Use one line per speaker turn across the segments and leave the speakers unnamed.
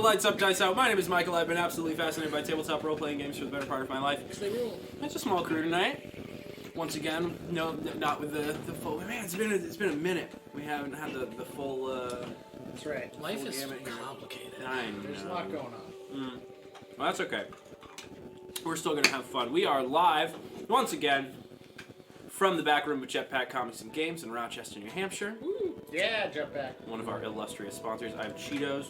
Lights Up, Dice Out. My name is Michael. I've been absolutely fascinated by tabletop role-playing games for the better part of my life. It's a small crew tonight. Once again, no, not with the full... Man, it's been a minute. We haven't had the full...
That's right.
Life is complicated.
There's a lot going on.
Well, that's okay. We're still going to have fun. We are live, once again, from the back room of Jetpack Comics and Games in Rochester, New Hampshire.
Woo. Yeah, Jetpack.
One of our illustrious sponsors. I have Cheetos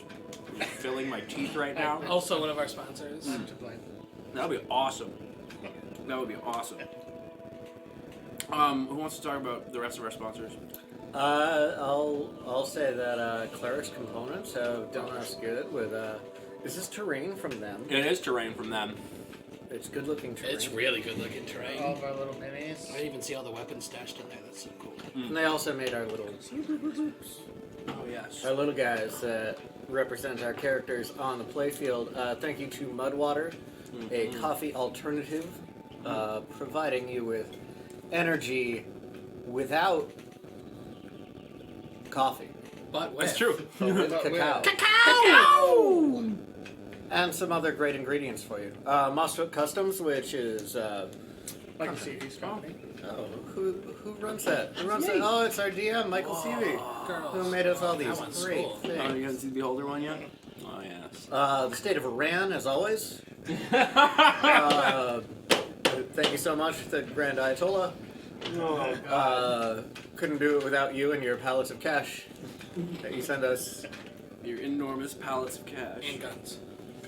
filling my teeth right now.
Also one of our sponsors.
I'm to blame.
That would be awesome. That would be awesome. Who wants to talk about the rest of our sponsors?
I'll say that Claris Components have done us good with this is terrain from them.
It is terrain from them.
It's good looking terrain.
It's really good looking terrain.
All of our little minis.
I didn't even see all the weapons stashed in there. That's so cool.
And they also made our little
Oh yes.
our little guys that represent our characters on the playfield. Thank you to Mudwater, a coffee alternative, providing you with energy without coffee.
But
That's true.
With
But
cacao. And some other great ingredients for you. Moscow Customs, which is
Like CV's company.
who runs that? Who runs that? Oh, it's our DM, Michael Seavey, who made us all these
That one's
great
cool.
things.
Oh, you guys see the Beholder one yet? Oh yes.
The state of Iran, as always. Thank you so much, the Grand Ayatollah.
Oh god.
Couldn't do it without you and your pallets of cash that you send us.
Your enormous pallets of cash.
and guns.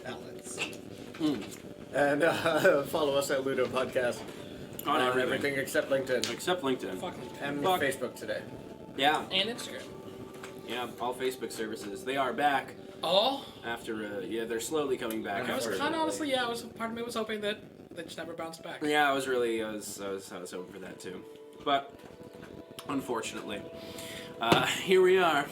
Pellets.
And follow us at Ludo Podcast
On
everything except LinkedIn
Except LinkedIn.
Fucking
and
Fuck.
Facebook today.
Yeah.
and Instagram.
Yeah, all Facebook services. They are back
Oh,
after, they're slowly coming back.
I was
after-
kind of honestly, yeah. Part of me was hoping that they just never bounced back.
Yeah, I was hoping for that too. But, unfortunately, here we are.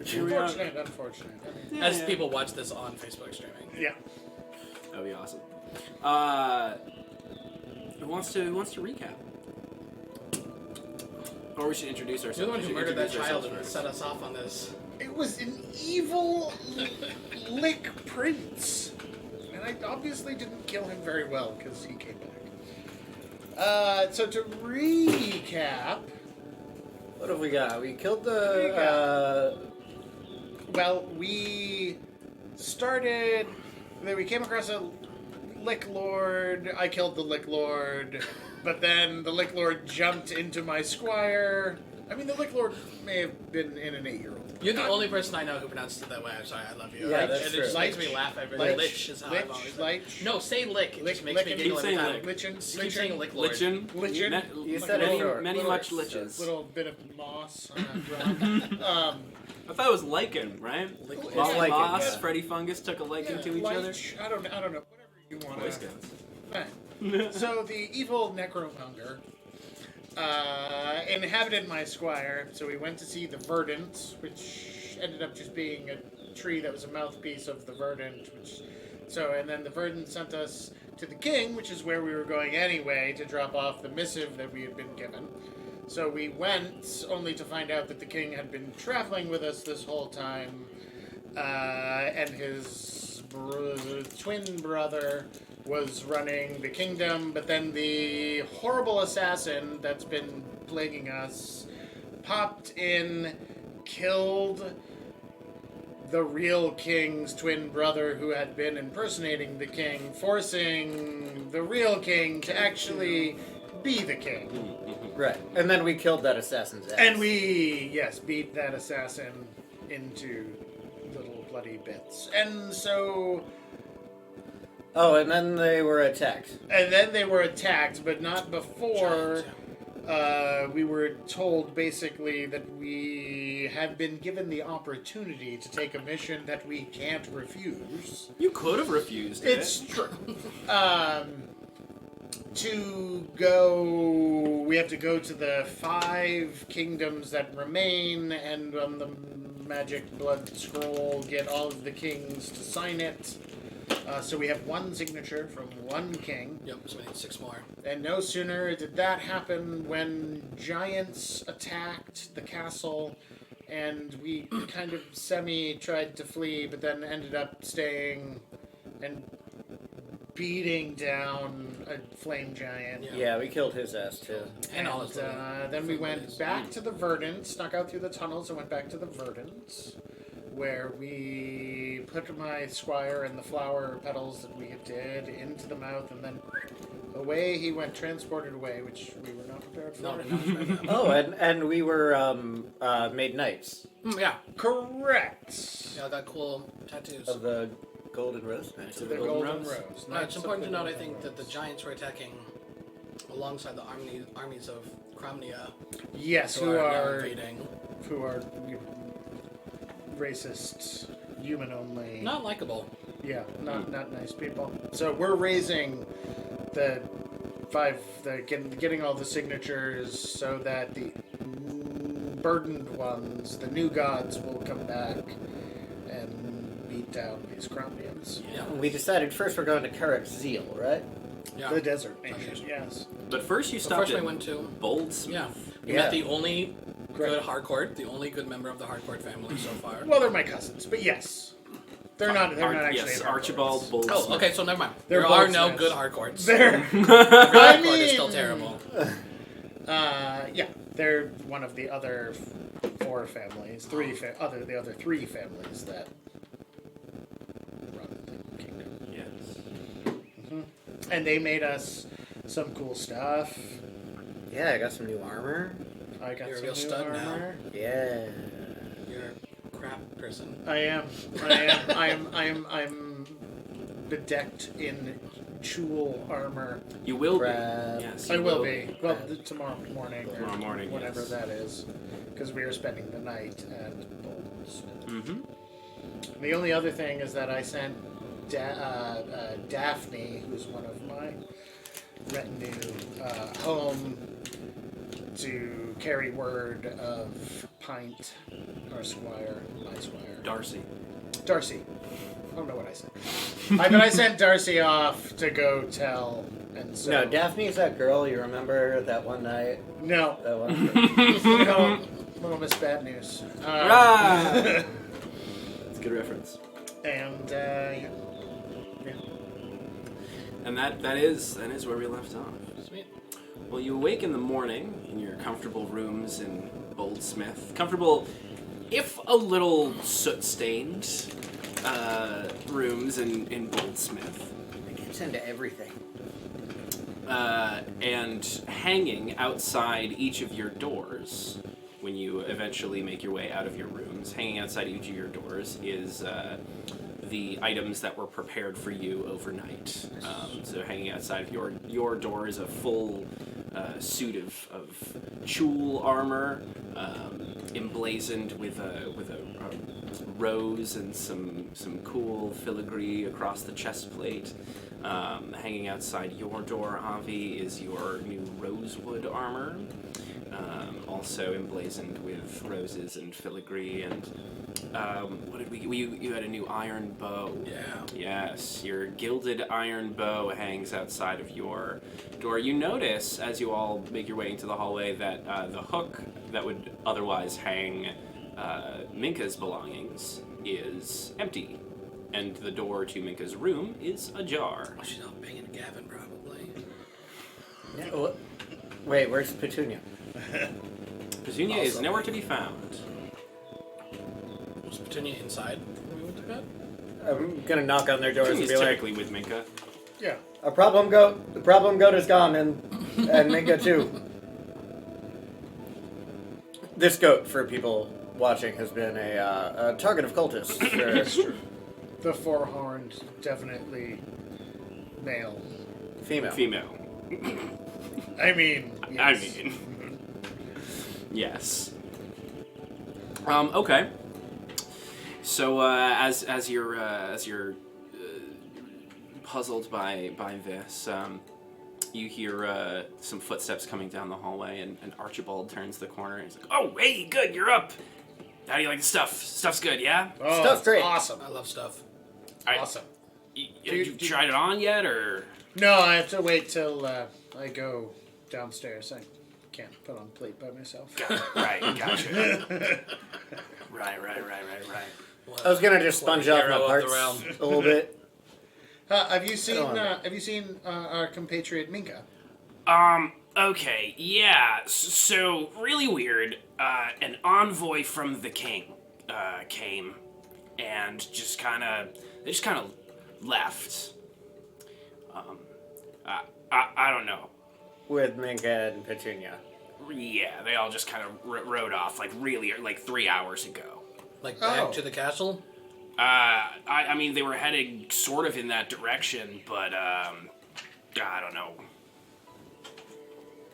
Here we are.
Unfortunate.
Yeah,
As
yeah.
people watch this on Facebook streaming.
Yeah.
That'd be awesome. Who wants to recap? Or we should introduce ourselves.
You're the one
We
who
should
murdered that
introduce
child
ourselves
and
first.
set us off on this.
It was an evil lick prince. And I obviously didn't kill him very well because he came back. So to recap,
What have we got? We killed the.
well, we started. Then we came across a Lick Lord. I killed the Lick Lord, but then the Lick Lord jumped into my squire. I mean, the Lick Lord may have been in an 8-year-old.
You're the only person I know who pronounced it that way. I'm sorry, I love you.
Yeah, that's
and
true.
it just makes me laugh every day. Lich is how I've always
Lich.
No, say lick. It just makes me
Lickin'.
giggle
Keep
every
saying
time.
lick.
Keep saying lick lord.
Lichen.
Lichen.
You said it short.
Many much liches.
Little bit of moss on that rock.
I thought it was lichen, right?
Lick
Moss,
lichen,
Moss,
yeah.
Freddy Fungus took a liking to each other.
Lich, I don't know. Whatever you want.
Boy Scouts.
Right. So the evil necromonger inhabited my squire. So we went to see the verdant, which ended up just being a tree that was a mouthpiece of the verdant. And then the verdant sent us to the king, which is where we were going anyway, to drop off the missive that we had been given. So we went, only to find out that the king had been traveling with us this whole time, and his twin brother was running the kingdom, but then the horrible assassin that's been plaguing us popped in, killed the real king's twin brother who had been impersonating the king, forcing the real king to actually be the king.
Right. And then we killed that assassin's ass.
And we, yes, beat that assassin into little bloody bits. And so...
Oh, and then they were attacked.
And then they were attacked, but not before we were told basically that we had been given the opportunity to take a mission that we can't refuse.
You could have refused
It's true. We have to go to the 5 kingdoms that remain, and on the magic blood scroll, get all of the kings to sign it. So we have 1 signature from 1 king.
Yep, so we need 6 more.
And no sooner did that happen when giants attacked the castle and we kind of tried to flee, but then ended up staying and beating down a flame giant.
Yeah, we killed his ass too.
And then we went back to the Verdant, snuck out through the tunnels and went back to the Verdant, where we put my squire and the flower petals that we had did into the mouth, and then away he went, transported away, which we were not prepared for.
Oh, and we were made knights
Yeah.
Correct.
Yeah, got cool tattoos.
of the Golden Rose.
To the Golden Rose.
It's important to note, I think, that the giants were attacking alongside the armies of Cromnia.
Yes,
who are invading.
Who are racist, human only.
Not likable.
Yeah, not nice people. So we're raising getting all the signatures so that the burdened ones, the new gods, will come back and beat down these Cromnians.
Yeah.
We decided first we're going to Carrick Zeal, right?
Yeah.
The desert nation, yes.
But first you stopped
First we
at
went to...
Boldsmithe.
Yeah. We
Yeah.
met the only
Correct.
good Harcourt, the only good member of the Harcourt family so far.
Well, they're my cousins, but yes. They're not actually
Yes,
in
Archibald
Harcourts.
Boldsmithe.
Oh, okay, so never mind.
They're
There are no
Boldsmiths.
good Harcourts.
They're
Harcourt is still terrible.
yeah, they're one of the other four families, the other three families that run the kingdom.
Yes.
And they made us some cool stuff.
Yeah, I got some new armor.
I got
You're a
some
real
new
stud now.
armor.
Yeah.
You're a crap person.
I'm bedecked in jewel armor.
You will
Crap.
be. Yes,
I
you
will be. Well, tomorrow morning. or
Tomorrow morning,
whatever
yes.
that is, because we are spending the night at Boldsmithe.
Mm-hmm.
The only other thing is that I sent Daphne, who's one of my retinue, home to carry word of Pint, our squire, my squire.
Darcy.
Darcy. I don't know what I said. But I sent Darcy off to go tell, and so...
No, Daphne's that girl, you remember that one night?
No.
That one.
No. Little Miss Bad News.
Ah! It's a good reference.
And, yeah.
And that is where we left off.
Sweet.
Well, you awake in the morning in your comfortable rooms in Boldsmithe. Comfortable, if a little soot-stained, rooms in Boldsmithe.
It gets into everything.
And hanging outside each of your doors, when you eventually make your way out of your rooms, hanging outside each of your doors is the items that were prepared for you overnight. So hanging outside of your door is a full suit of chul armor, emblazoned with a rose and some cool filigree across the chest plate. Hanging outside your door, Avi, is your new rosewood armor, also emblazoned with roses and filigree. And what did you had a new iron bow.
Yeah.
Yes, your gilded iron bow hangs outside of your door. You notice, as you all make your way into the hallway, that the hook that would otherwise hang Minka's belongings is empty, and the door to Minka's room is ajar.
Oh, she's out banging Gavin, probably.
Yeah, wait, where's Petunia?
Petunia is nowhere to be found.
Was Petunia inside when we went to bed?
I'm gonna knock on their doors and
Petunia's
be like,
typically with Minka.
Yeah.
the problem goat is gone, and Minka too. This goat, for people watching, has been a target of cultists.
That's true. The four-horned, definitely male.
Female.
I mean, yes.
I mean, yes. Okay. So as you're puzzled by this, you hear some footsteps coming down the hallway, and Archibald turns the corner and he's like, "Oh, hey, good, you're up. How do you like the stuff? Stuff's good, yeah?
Oh,
Stuff's
it's
great.
Awesome.
I love stuff.
Awesome.
You tried it on yet, or?
No, I have to wait till I go downstairs. can't put on plate by myself.
Right, gotcha. Right.
I was gonna just sponge off my parts a little bit.
Have you seen our compatriot Minka?
Okay, yeah. So, really weird. An envoy from the king came and they just kind of left. I don't know.
With Minka and Petunia.
Yeah, they all just kind of rode off, like 3 hours ago.
Like back to the castle?
I mean, they were heading sort of in that direction, but, I don't know.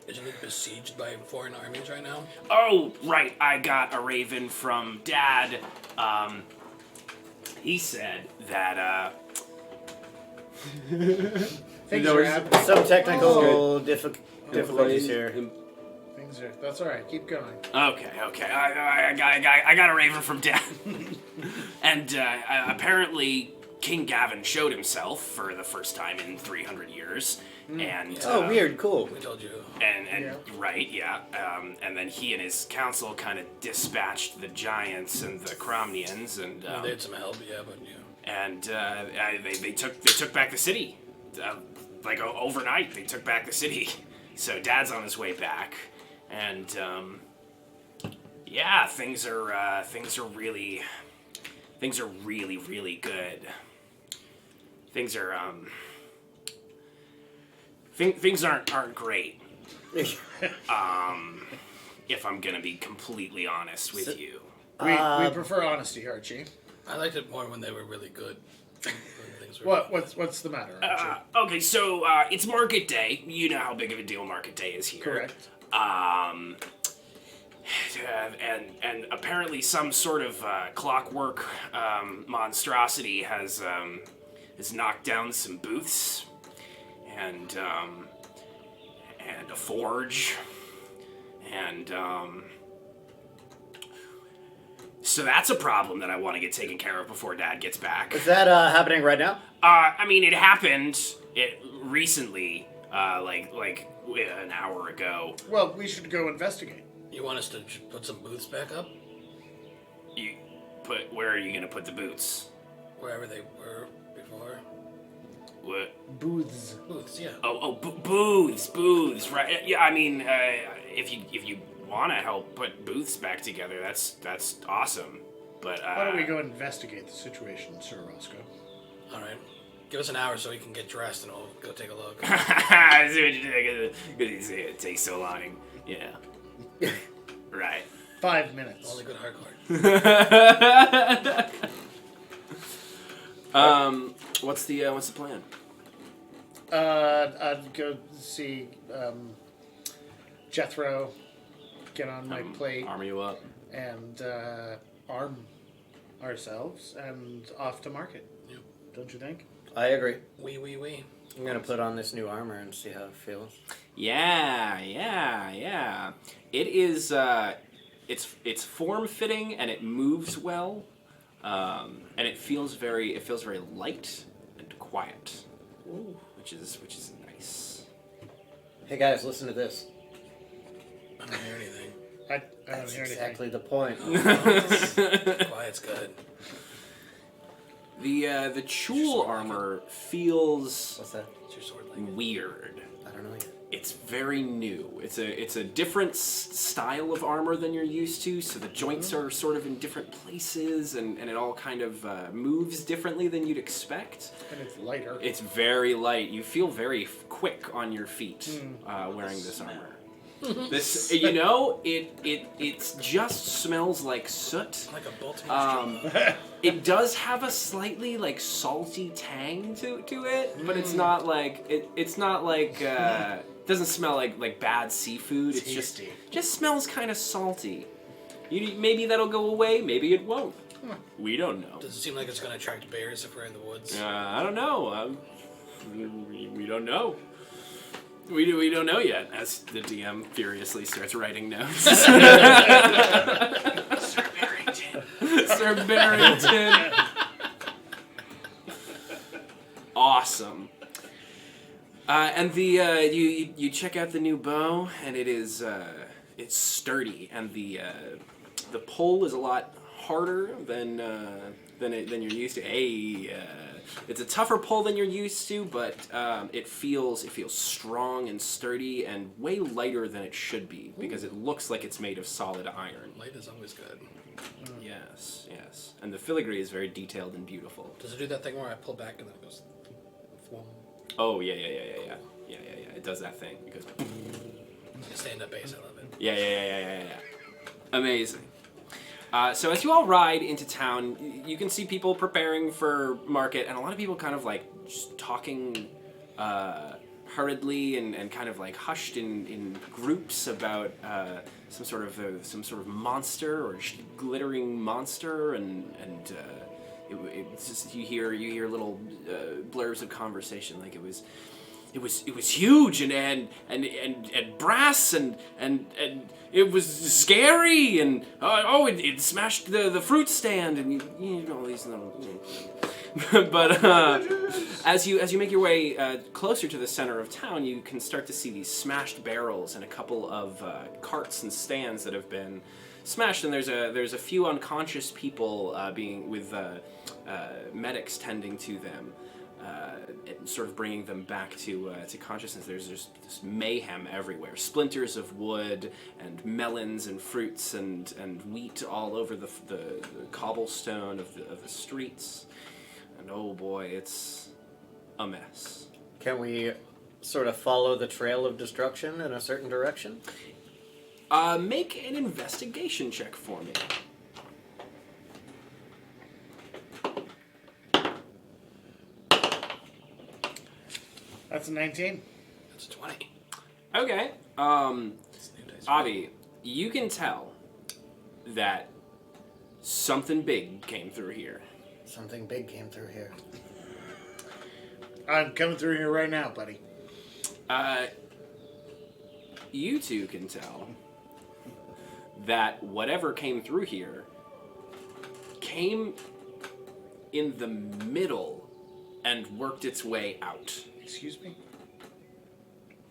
Isn't it besieged by foreign armies right now?
Oh, right, I got a raven from Dad. He said that,
Things are happening.
Some technical difficulties here.
That's all right. Keep going.
Okay. I got a raven from Dad. And apparently King Gavin showed himself for the first time in 300 years. And
Weird, cool.
We told you.
And
Yeah.
right, yeah. And then he and his council kind of dispatched the giants and the Cromnians, and
They had some help, yeah, but yeah.
and they took back the city. Like overnight, they took back the city. So Dad's on his way back, and yeah, things are really good. Things are things aren't great. If I'm gonna be completely honest with you.
We prefer honesty, Archie.
I liked it more when they were really good.
What's the matter, Archie?
Okay, so it's market day. You know how big of a deal market day is here.
Correct.
And apparently some sort of clockwork monstrosity has knocked down some booths and a forge and so that's a problem that I want to get taken care of before Dad gets back.
Is that happening right now?
I mean, it happened recently, like an hour ago.
Well, we should go investigate.
You want us to put some booths back up?
Where are you gonna put the boots?
Wherever they were before.
What?
Booths.
Booths, yeah.
Booths, right? Yeah, I mean, if you want to help put booths back together, that's awesome. But
why don't we go investigate the situation, Sir Roscoe?
All right. Give us an hour so we can get dressed and we'll go take a look.
It takes so long. Yeah. Right.
5 minutes.
Only good Harcourt.
What's the plan?
I'd go see Jethro, get on my plate,
Arm you up.
and arm ourselves, and off to market.
Yep.
Don't you think?
I agree.
We.
I'm gonna put on this new armor and see how it feels.
Yeah. It is. It's form fitting and it moves well, and it feels very light and quiet, which is nice.
Hey guys, listen to this.
I don't hear anything.
I don't
That's
hear
exactly the point.
Quiet's good.
The Chul armor feels
What's that?
What's your sword like?
weird.
I don't know yet.
It's very new. It's a different style of armor than you're used to, so the joints are sort of in different places, and it all kind of moves differently than you'd expect.
And it's lighter.
It's very light. You feel very quick on your feet wearing this armor. This, it just smells like soot.
Like a Boldsmithe.
It does have a slightly like salty tang to it, but it's not like it's not like doesn't smell like bad seafood. It's just smells kind of salty. Maybe that'll go away. Maybe it won't. We don't know.
Does it seem like it's going to attract bears if we're in the woods?
I don't know. We don't know. We don't know yet. As the DM furiously starts writing notes. Sir Barrington. Sir Barrington. Awesome. And the you check out the new bow, and it is it's sturdy, and the pull is a lot harder than you're used to. It's a tougher pull than you're used to, but it feels strong and sturdy and way lighter than it should be because it looks like it's made of solid iron.
Light is always good.
Yes, yes. And the filigree is very detailed and beautiful.
Does it do that thing where I pull back and then it goes... Flow?
Oh, yeah. It does that thing. It goes...
Stand-up bass, I love it.
Yeah. Amazing. So as you all ride into town, you can see people preparing for market, and a lot of people kind of like just talking hurriedly and kind of like hushed in groups about some sort of monster or glittering monster, and it's just you hear little blurbs of conversation like it was huge and brass and it was scary and it smashed the fruit stand and you know all these little. But as you make your way closer to the center of town, you can start to see these smashed barrels and a couple of carts and stands that have been smashed. And there's a few unconscious people being with medics tending to them. Sort of bringing them back to consciousness. There's just this mayhem everywhere. Splinters of wood and melons and fruits and wheat all over the cobblestone of the streets. And oh boy, it's a mess.
Can we sort of follow the trail of destruction in a certain direction?
Make an investigation check for me.
That's a 19.
That's 20.
Okay. Avi, you can tell that something big came through here.
Something big came through here.
I'm coming through here right now, buddy.
You two can tell that whatever came through here came in the middle and worked its way out.
Excuse me?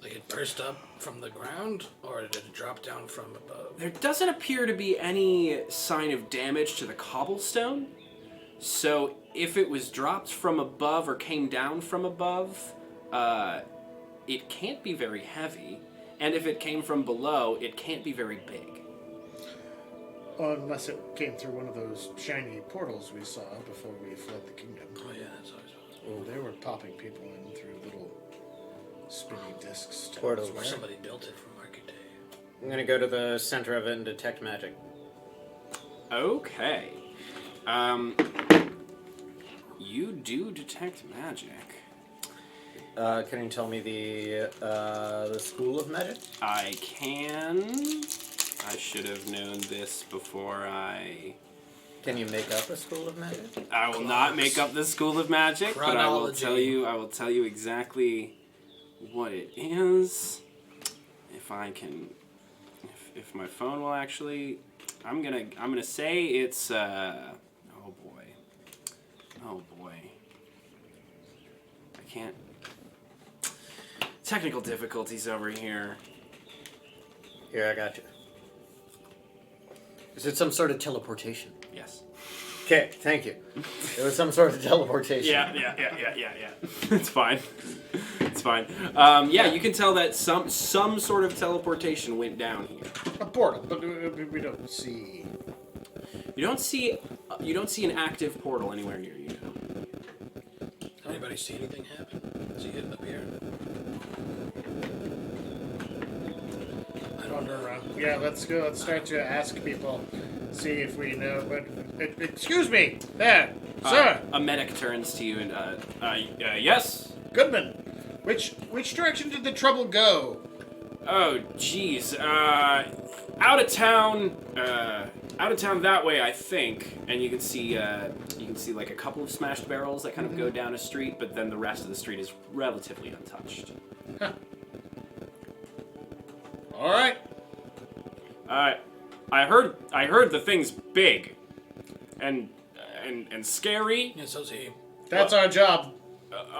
Like it burst up from the ground, or did it drop down from above?
There doesn't appear to be any sign of damage to the cobblestone. So if it was dropped from above or came down from above, it can't be very heavy. And if it came from below, it can't be very big.
Unless it came through one of those shiny portals we saw before we fled the kingdom.
Oh yeah, that's always possible.
Oh, they were popping people in through little spinny discs.
Portals.
Or somebody built it for market day.
I'm going to go to the center of it and detect magic.
Okay. You do detect magic.
Can you tell me the school of magic?
I can. I should have known this before I...
Can you make up a school of magic?
I will not make up the school of magic, but I will tell you exactly what it is. If I can, if my phone will actually, I'm gonna say it's oh boy, I can't. Technical difficulties over here.
Here, I got you. Is it some sort of teleportation?
Yes.
Okay, thank you. It was some sort of teleportation.
Yeah. It's fine. It's fine. You can tell that some sort of teleportation went down here.
A portal, but we don't see.
You don't see an active portal anywhere near you.
Anybody see anything happen? Is he hidden up here?
Wander around. Yeah, let's go. Let's start to ask people, see if we know. But excuse me, there, sir.
A medic turns to you and yes.
Goodman, which direction did the trouble go?
Oh, geez. Out of town that way, I think. And you can see like a couple of smashed barrels that kind of go down a street, but then the rest of the street is relatively untouched.
Huh. All right.
I heard the thing's big, and scary.
Yeah, so's he.
That's our job.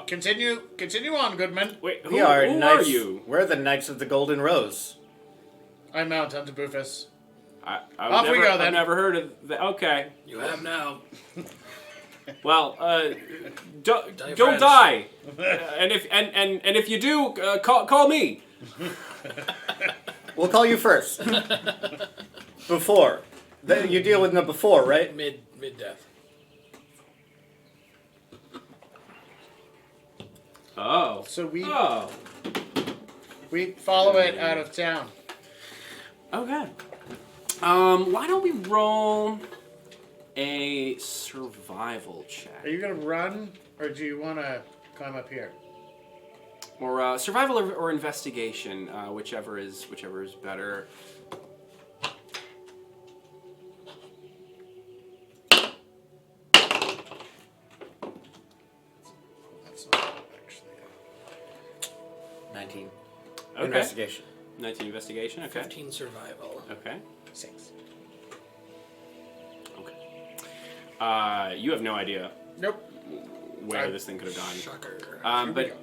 Continue on, Goodman.
Wait,
We are
who
knights.
are you?
We're the Knights of the Golden Rose.
I mount unto Bufus.
I've
we go, then.
I've never heard of that. Okay.
You have now.
Well, don't
friends.
die. And if you do, call me.
We'll call you first. Before. You deal with the before, right?
Mid death.
Oh.
So we
Oh.
follow it out of town.
Okay. Why don't we roll a survival check?
Are you gonna run, or do you want to climb up here?
Or survival or investigation, whichever is better.
That's not actually.
19.
Okay.
Investigation.
19 investigation. Okay.
15 survival.
Okay.
6.
Okay. You have no idea
Nope.
where this thing could have gone.
Shocker.
But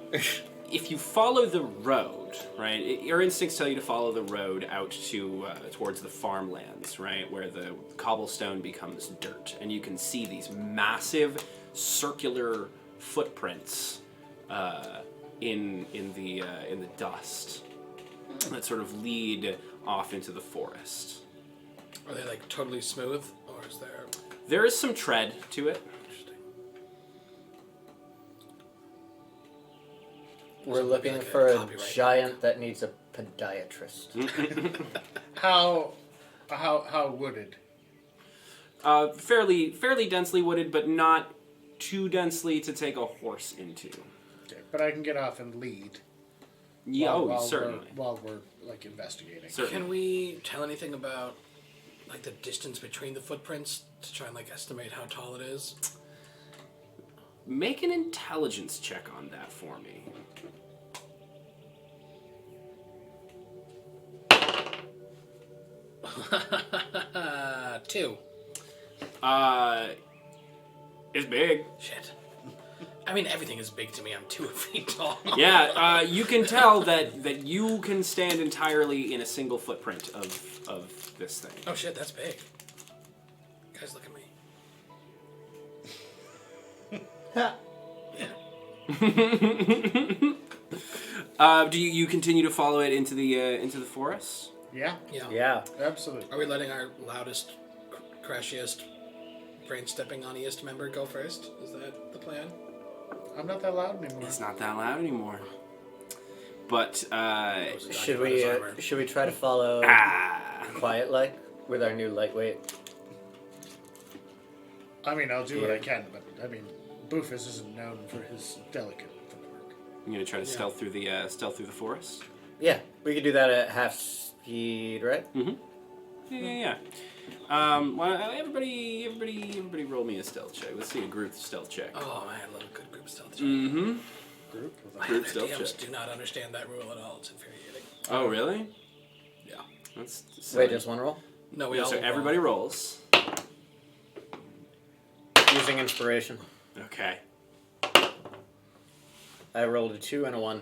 if you follow the road, right? Your instincts tell you to follow the road out to towards the farmlands, right, where the cobblestone becomes dirt, and you can see these massive circular footprints in the dust that sort of lead off into the forest.
Are they like totally smooth, or is there?
There is some tread to it.
Interesting.
We're looking
like a
for a
copyright.
giant that needs a podiatrist.
How wooded?
Fairly densely wooded, but not too densely to take a horse into.
Okay, but I can get off and lead.
Certainly.
While we're like investigating.
Certainly.
Can we tell anything about like the distance between the footprints to try and like estimate how tall it is?
Make an intelligence check on that for me.
Two.
It's big.
Shit. I mean, everything is big to me. I'm 2 feet tall.
Yeah, you can tell that you can stand entirely in a single footprint of this thing.
Oh shit, that's big. Guys, look at me.
Do you continue to follow it into the forest?
Yeah.
Yeah.
Yeah.
Absolutely.
Are we letting our loudest, crashiest, brain-stepping oniest member go first? Is that the plan?
I'm not that loud anymore.
It's not that loud anymore. But
Should we try to follow quiet like with our new lightweight?
I mean, I'll do what I can, but I mean, Bufus isn't known for his delicate footwork.
I'm gonna try to stealth through the forest.
Yeah, we could do that at half speed, right?
Mm-hmm. Yeah. Well, everybody, roll me a stealth check. Let's see a group stealth check.
Oh man, I love a good group stealth check.
Mm-hmm.
My
Group stealth
DMs
check.
do not understand that rule at all. It's infuriating.
Oh, really?
Yeah.
That's
Wait, just one roll?
No, we
Yeah,
all
so everybody rolls.
Using inspiration.
Okay.
I rolled a 2 and a 1.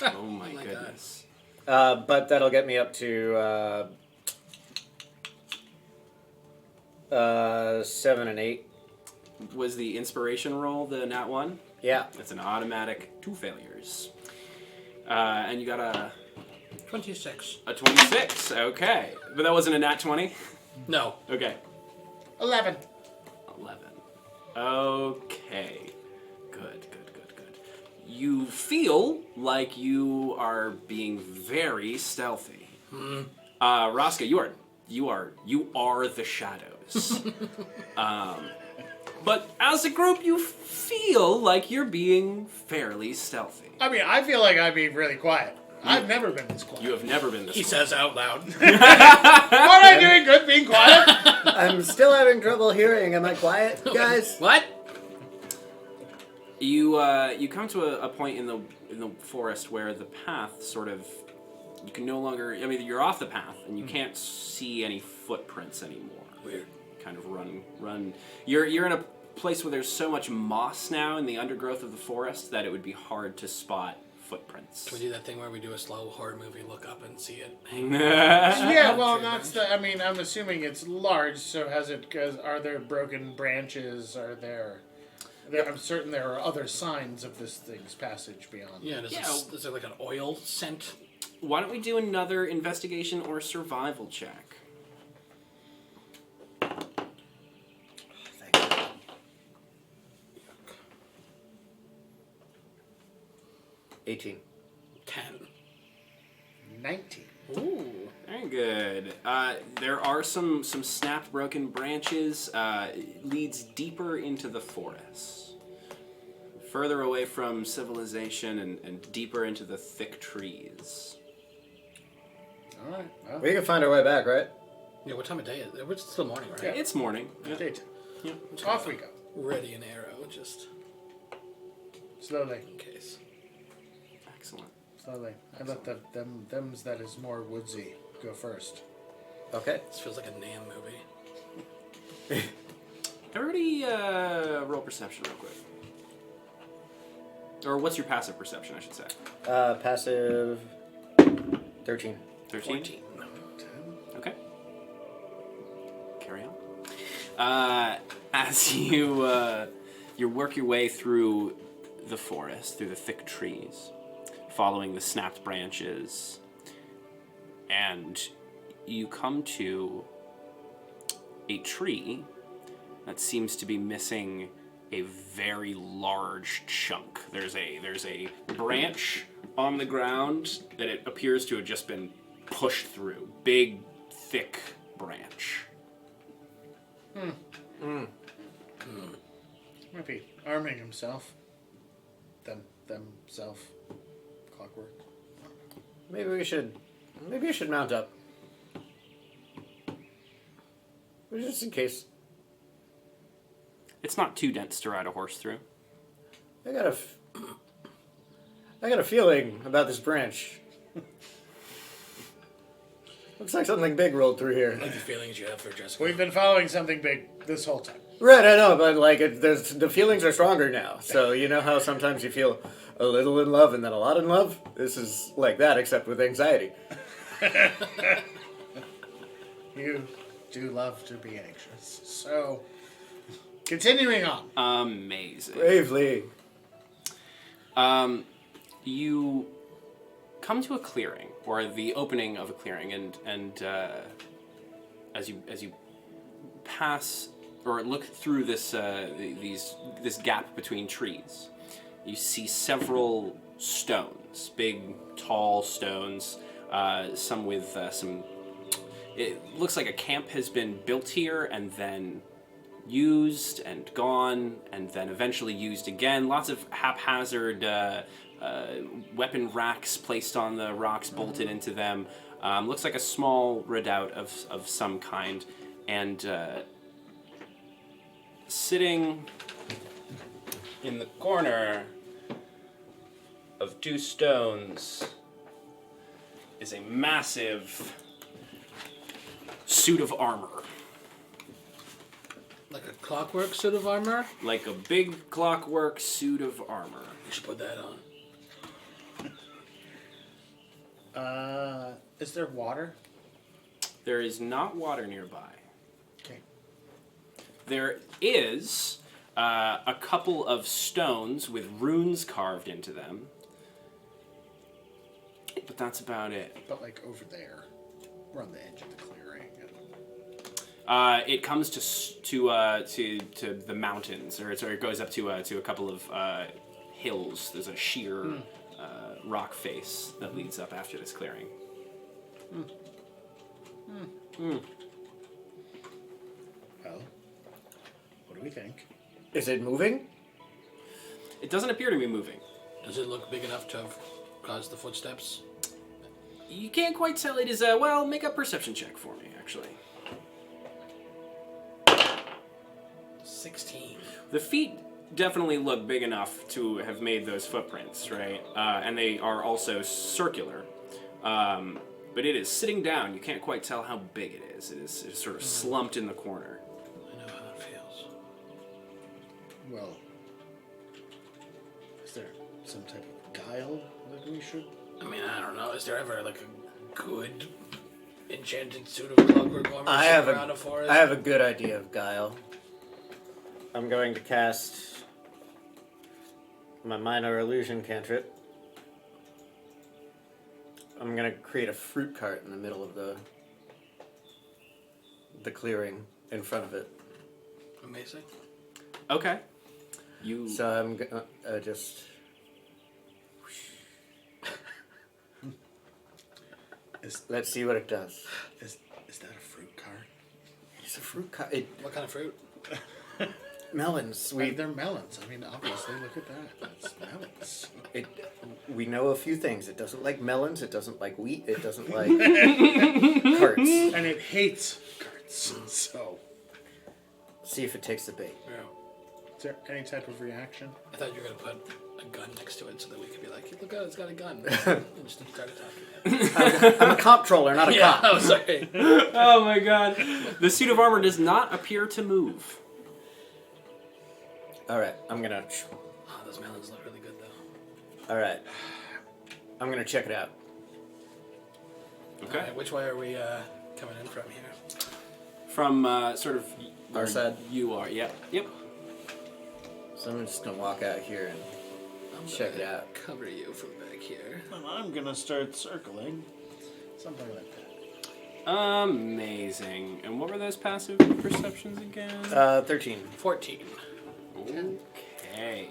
Oh my
my
goodness.
But that'll get me up to 7 and 8.
Was the inspiration roll the nat 1?
Yeah.
That's an automatic 2 failures. And you got a
26.
26. Okay. But that wasn't a nat 20?
No.
Okay.
11.
11. Okay. Good. You feel like you are being very stealthy. Roscoe, you are the shadows. But as a group, you feel like you're being fairly stealthy.
I mean, I feel like I'm being really quiet. I've never been this quiet.
You have never been this
He
quiet.
says out loud.
Aren't I doing good being quiet?
I'm still having trouble hearing. Am I quiet, guys?
What?
You come to a point in the forest where the path sort of, you can no longer, I mean, you're off the path and you can't see any footprints anymore.
Weird.
Kind of run. You're in a place where there's so much moss now in the undergrowth of the forest that it would be hard to spot footprints.
Can we do that thing where we do a slow horror movie, look up and see it?
Yeah, well, that's the. I mean, I'm assuming it's large. So has it? Are there broken branches? Are there? I'm certain there are other signs of this thing's passage beyond.
Yeah. Is there like an oil scent?
Why don't we do another investigation or survival check?
18.
10.
19.
Ooh, very good. There are some snapped, broken branches. Leads deeper into the forest, further away from civilization and deeper into the thick trees.
All right. Well,
We can find our way back, right?
Yeah, what time of day is it? It's still morning, right?
Yeah.
It's morning. Yeah.
daytime.
Yeah.
Off we go.
Ready an arrow, just
Slowly.
in case.
Excellent.
Slowly. I let them's that is more woodsy go first.
Okay.
This feels like a Nam movie.
Everybody roll perception real quick. Or what's your passive perception, I should say?
Passive 13.
13?
14.
Okay. Carry on. As you work your way through the forest, through the thick trees, following the snapped branches, and you come to a tree that seems to be missing a very large chunk. There's a branch on the ground that it appears to have just been pushed through. Big, thick branch.
Might be arming himself. Themself. Clockwork.
Maybe you should mount up. Just in case.
It's not too dense to ride a horse through.
I got a feeling about this branch. Looks like something big rolled through here.
Like the feelings you have for Jessica.
We've been following something big this whole time.
Right, I know, but like the feelings are stronger now. So you know how sometimes you feel a little in love and then a lot in love? This is like that, except with anxiety.
You do love to be anxious. So, continuing on.
Amazing.
Bravely.
You come to a clearing, or the opening of a clearing, and as you pass or look through this this gap between trees, you see several stones, big, tall stones. Some with some. It looks like a camp has been built here and then used and gone and then eventually used again. Lots of haphazard weapon racks placed on the rocks, bolted into them. Looks like a small redoubt of some kind. And sitting in the corner of two stones is a massive suit of armor.
Like a clockwork suit of armor?
Like a big clockwork suit of armor.
You should put that on.
Is there water?
There is not water nearby.
Okay.
There is a couple of stones with runes carved into them. But that's about it.
But like over there. We're on the edge of the clearing.
It comes to the mountains, or it goes up to a couple of hills. There's a sheer rock face that leads up after this clearing.
Well, what do we think?
Is it moving?
It doesn't appear to be moving.
Does it look big enough to have caused the footsteps?
You can't quite tell. It is well, make a perception check for me, actually.
16.
The feet definitely look big enough to have made those footprints, right? And they are also circular. But it is sitting down. You can't quite tell how big it is. It is sort of slumped in the corner.
I know how it feels.
Well, is there some type of guile that we should?
I mean, I don't know. Is there ever like a good enchanted suit of clockwork armor around a forest?
I have a good idea of guile. I'm going to cast my minor illusion cantrip. I'm going to create a fruit cart in the middle of the clearing in front of it.
Amazing.
Okay.
So I'm going to just... Let's see what it does.
Is that a fruit cart?
It's a fruit cart.
What kind of fruit?
Melons.
They're melons. I mean, obviously, look at that. It's melons.
We know a few things. It doesn't like melons. It doesn't like wheat. It doesn't like carts.
And it hates carts. So,
See if it takes the bait.
Yeah.
is there any type of reaction?
I thought you were gonna put a gun next to it so that we could be like, look, it's got a gun. And just start attacking.
I'm a comptroller, not a cop.
Oh, sorry.
Oh my god. The suit of armor does not appear to move.
All right, I'm gonna.
Oh, those melons look really good, though.
All right, I'm gonna check it out.
Okay.
All right, which way are we coming in from here?
From sort of
Our
where
side?
You are. Yep. Yep.
So I'm just gonna walk out here and
I'm
check it
gonna
out.
Cover you from back here.
Well, I'm gonna start circling. Something like that.
Amazing. And what were those passive perceptions again?
13.
14.
Okay.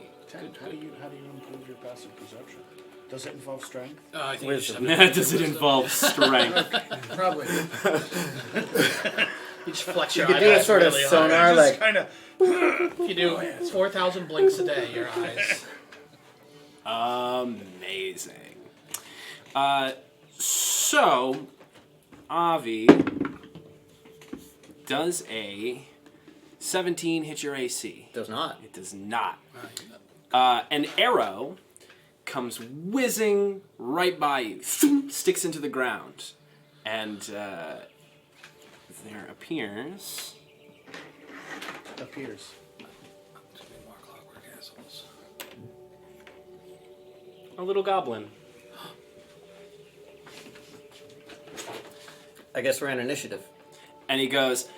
How do you improve your passive perception? Does it involve strength?
I think
Wisdom.
you just have to
Does it involve strength?
Probably.
You just flex
You
your
could do a
eyes
sort of
really
sonar,
hard.
like
kind of.
You do 4,000 blinks a day, your eyes.
Amazing. So, Avi, does a 17 hit your AC?
does not.
It does not. An arrow comes whizzing right by you, sticks into the ground, and there appears
Appears.
There's gonna be more clockwork assholes.
a little goblin.
I guess we're in initiative.
And he goes,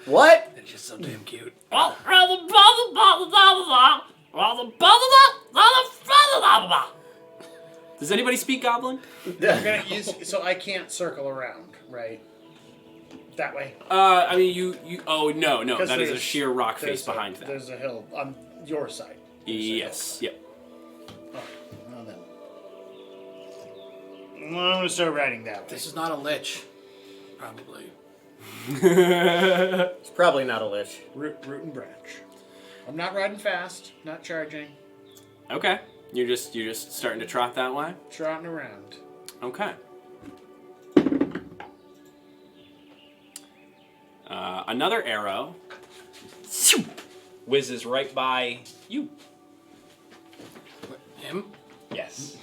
What?
It's just so damn cute.
does anybody speak goblin?
So I can't circle around, right? That way.
I mean, you. Oh no,
'Cause
that is a
there's-
sheer rock
there's
face behind that.
There's a hill on your side. There's a hill.
Yes. Yep.
Oh, well then. I'm gonna start riding that way.
This is not a lich. Probably.
It's probably not a lich.
Root and branch. I'm not riding fast. Not charging.
Okay. You're just starting to trot that way.
Trotting around.
Okay. Another arrow whizzes right by you.
Him?
Yes.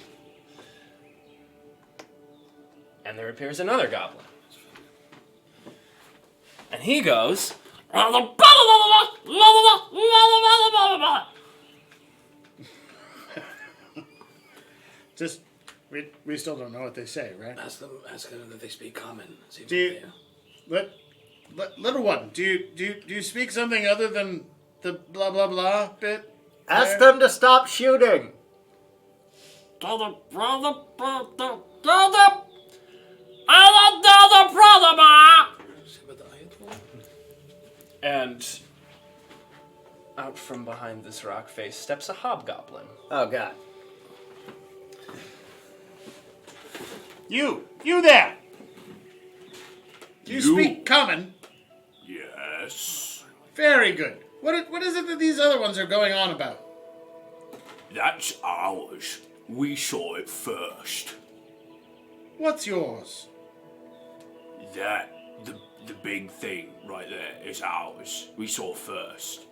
And there appears another goblin. And he goes.
Just we still don't know what they say, right?
Ask them if they speak common. See if
Do you, little one, do you speak something other than the blah blah blah bit?
Ask
there?
them to stop shooting.
See about the Ayatollah?
And out from behind this rock face steps a hobgoblin.
Oh God.
You there! Do you speak common?
Yes.
Very good. What is it that these other ones are going on about?
That's ours. We saw it first.
What's yours?
That the big thing right there is ours. We saw first.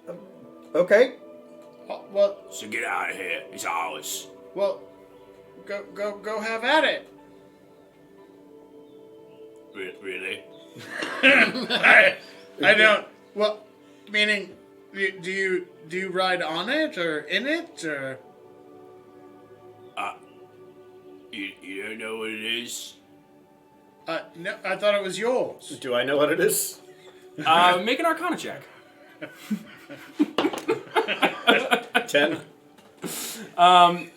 Okay.
Oh, well,
So get out of here. It's ours.
go have at it.
Really?
I don't. Well, meaning, do you ride on it or in it or?
You don't know what it is?
No, I thought it was yours.
Do I know what it is?
Make an Arcana check.
10.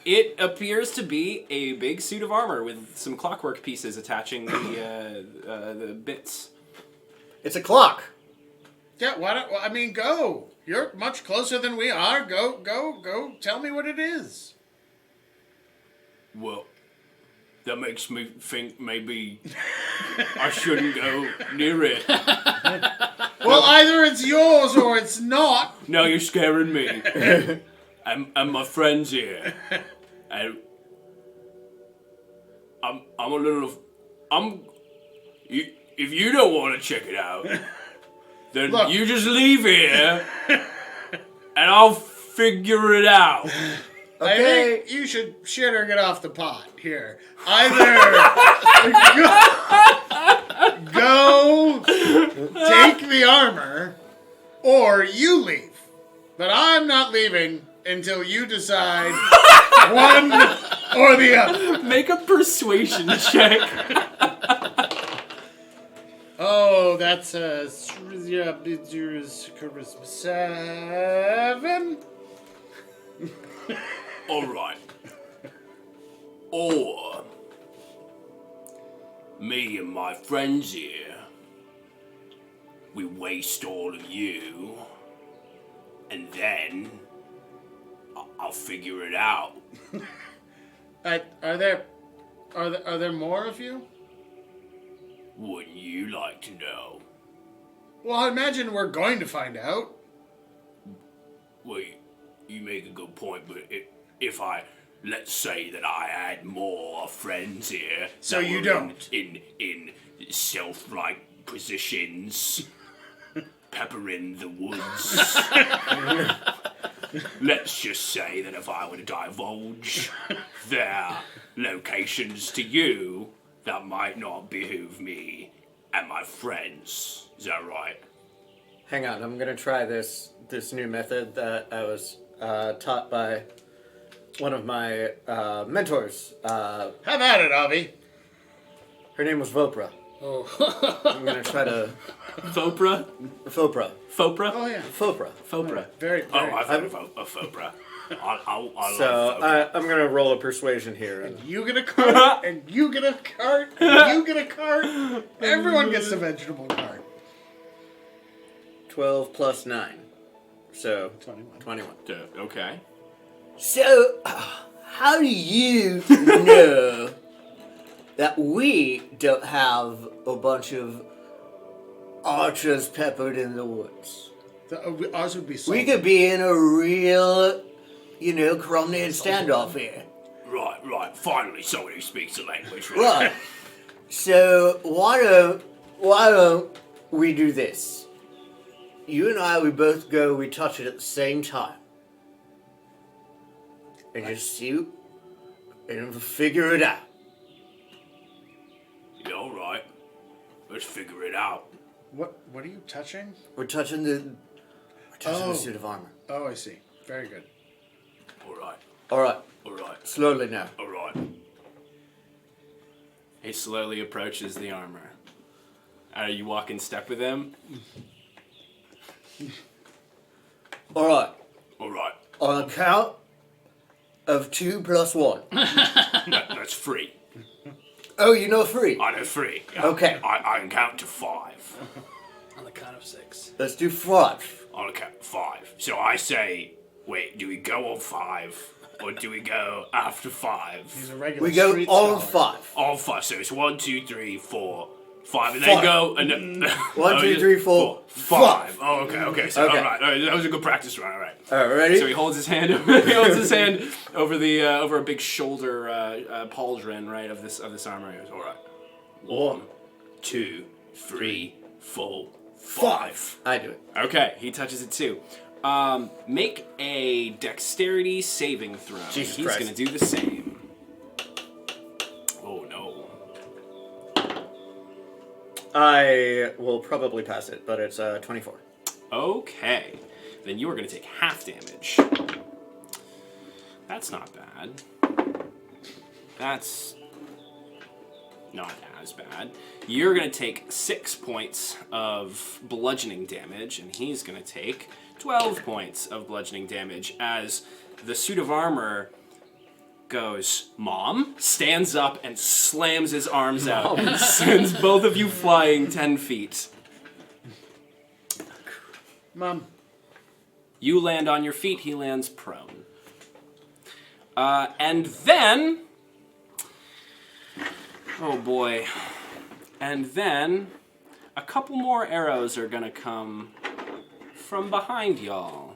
It appears to be a big suit of armor with some clockwork pieces attaching the bits.
It's a clock.
Yeah. Why don't? Well, I mean, go. You're much closer than we are. Go. Tell me what it is.
Well, that makes me think maybe I shouldn't go near it.
Well, either it's yours or it's not.
No, you're scaring me. and my friends here. And I'm a little... if you don't want to check it out, then
Look.
you just leave here and I'll figure it out.
I
Okay.
think you should shit or get off the pot here. Either go take the armor, or you leave. But I'm not leaving until you decide one or the other.
Make a persuasion check.
Oh, that's a charisma 7.
Alright. Or me and my friends here, we waste all of you, and then I'll figure it out.
Are there more of you?
Wouldn't you like to know?
Well, I imagine we're going to find out.
Well, you make a good point, but if let's say that I had more friends here,
So
that
you
were
don't.
in self-like positions, peppering the woods. Let's just say that if I were to divulge their locations to you, that might not behoove me and my friends. Is that right?
Hang on, I'm gonna try this new method that I was taught by one of my mentors.
Have at it, Avi.
Her name was Vopra.
Oh.
I'm gonna try to
Fopra?
Fopra.
Fopra?
Oh yeah.
Fopra.
Fopra.
Very.
Oh,
very.
I've heard of a Fopra. I
So
love Fopra.
I'm gonna roll a persuasion here. And
You get a cart, and you get a cart, and you get a cart. Everyone gets a vegetable cart.
12 plus 9, so
21.
21.
Okay.
So, how do you know that we don't have a bunch of archers peppered in the woods?
Ours would be.
We could be in a real, coordinated standoff here.
Right. Finally, someone who speaks the language.
Right. So why don't we do this? You and I, we both go, we touch it at the same time. And just see and figure it out.
Yeah, all right. Let's figure it out.
What are you touching?
We're touching the suit of armor.
Oh, I see. Very good.
All right.
All right, slowly now.
All right. He slowly approaches the armor. Are you walk in step with him?
All right.
All right.
On a count of 2 plus 1.
That's 3.
Oh, you know 3.
I know 3.
Okay.
I can count to 5.
On the count of 6.
Let's do 5.
On a count 5. So I say, wait, do we go on 5? Or do we go after 5?
He's a regular
We go
street
on
scholar.
5.
On 5. So it's 1, 2, 3, 4, 5. And
5.
then go. And
1, 2, 3, 4,
5. Oh, okay. So,
Okay.
all right. That was a good practice run. All right.
All right, ready?
So he holds his hand. Over the over a big shoulder pauldron, right, of this armor. He goes, all right. 1, 2, 3, 4, 5.
I do it.
Okay, he touches it too. Make a dexterity saving throw.
Jesus
He's
Christ.
gonna do the same. Oh no.
I will probably pass it, but it's 24.
Okay. Then you are going to take half damage. That's not bad. That's not as bad. You're going to take 6 points of bludgeoning damage, and he's going to take 12 points of bludgeoning damage as the suit of armor goes, Mom, stands up and slams his arms out and sends both of you flying 10 feet.
Mom.
You land on your feet, he lands prone. And then... Oh boy. And then a couple more arrows are gonna come from behind y'all.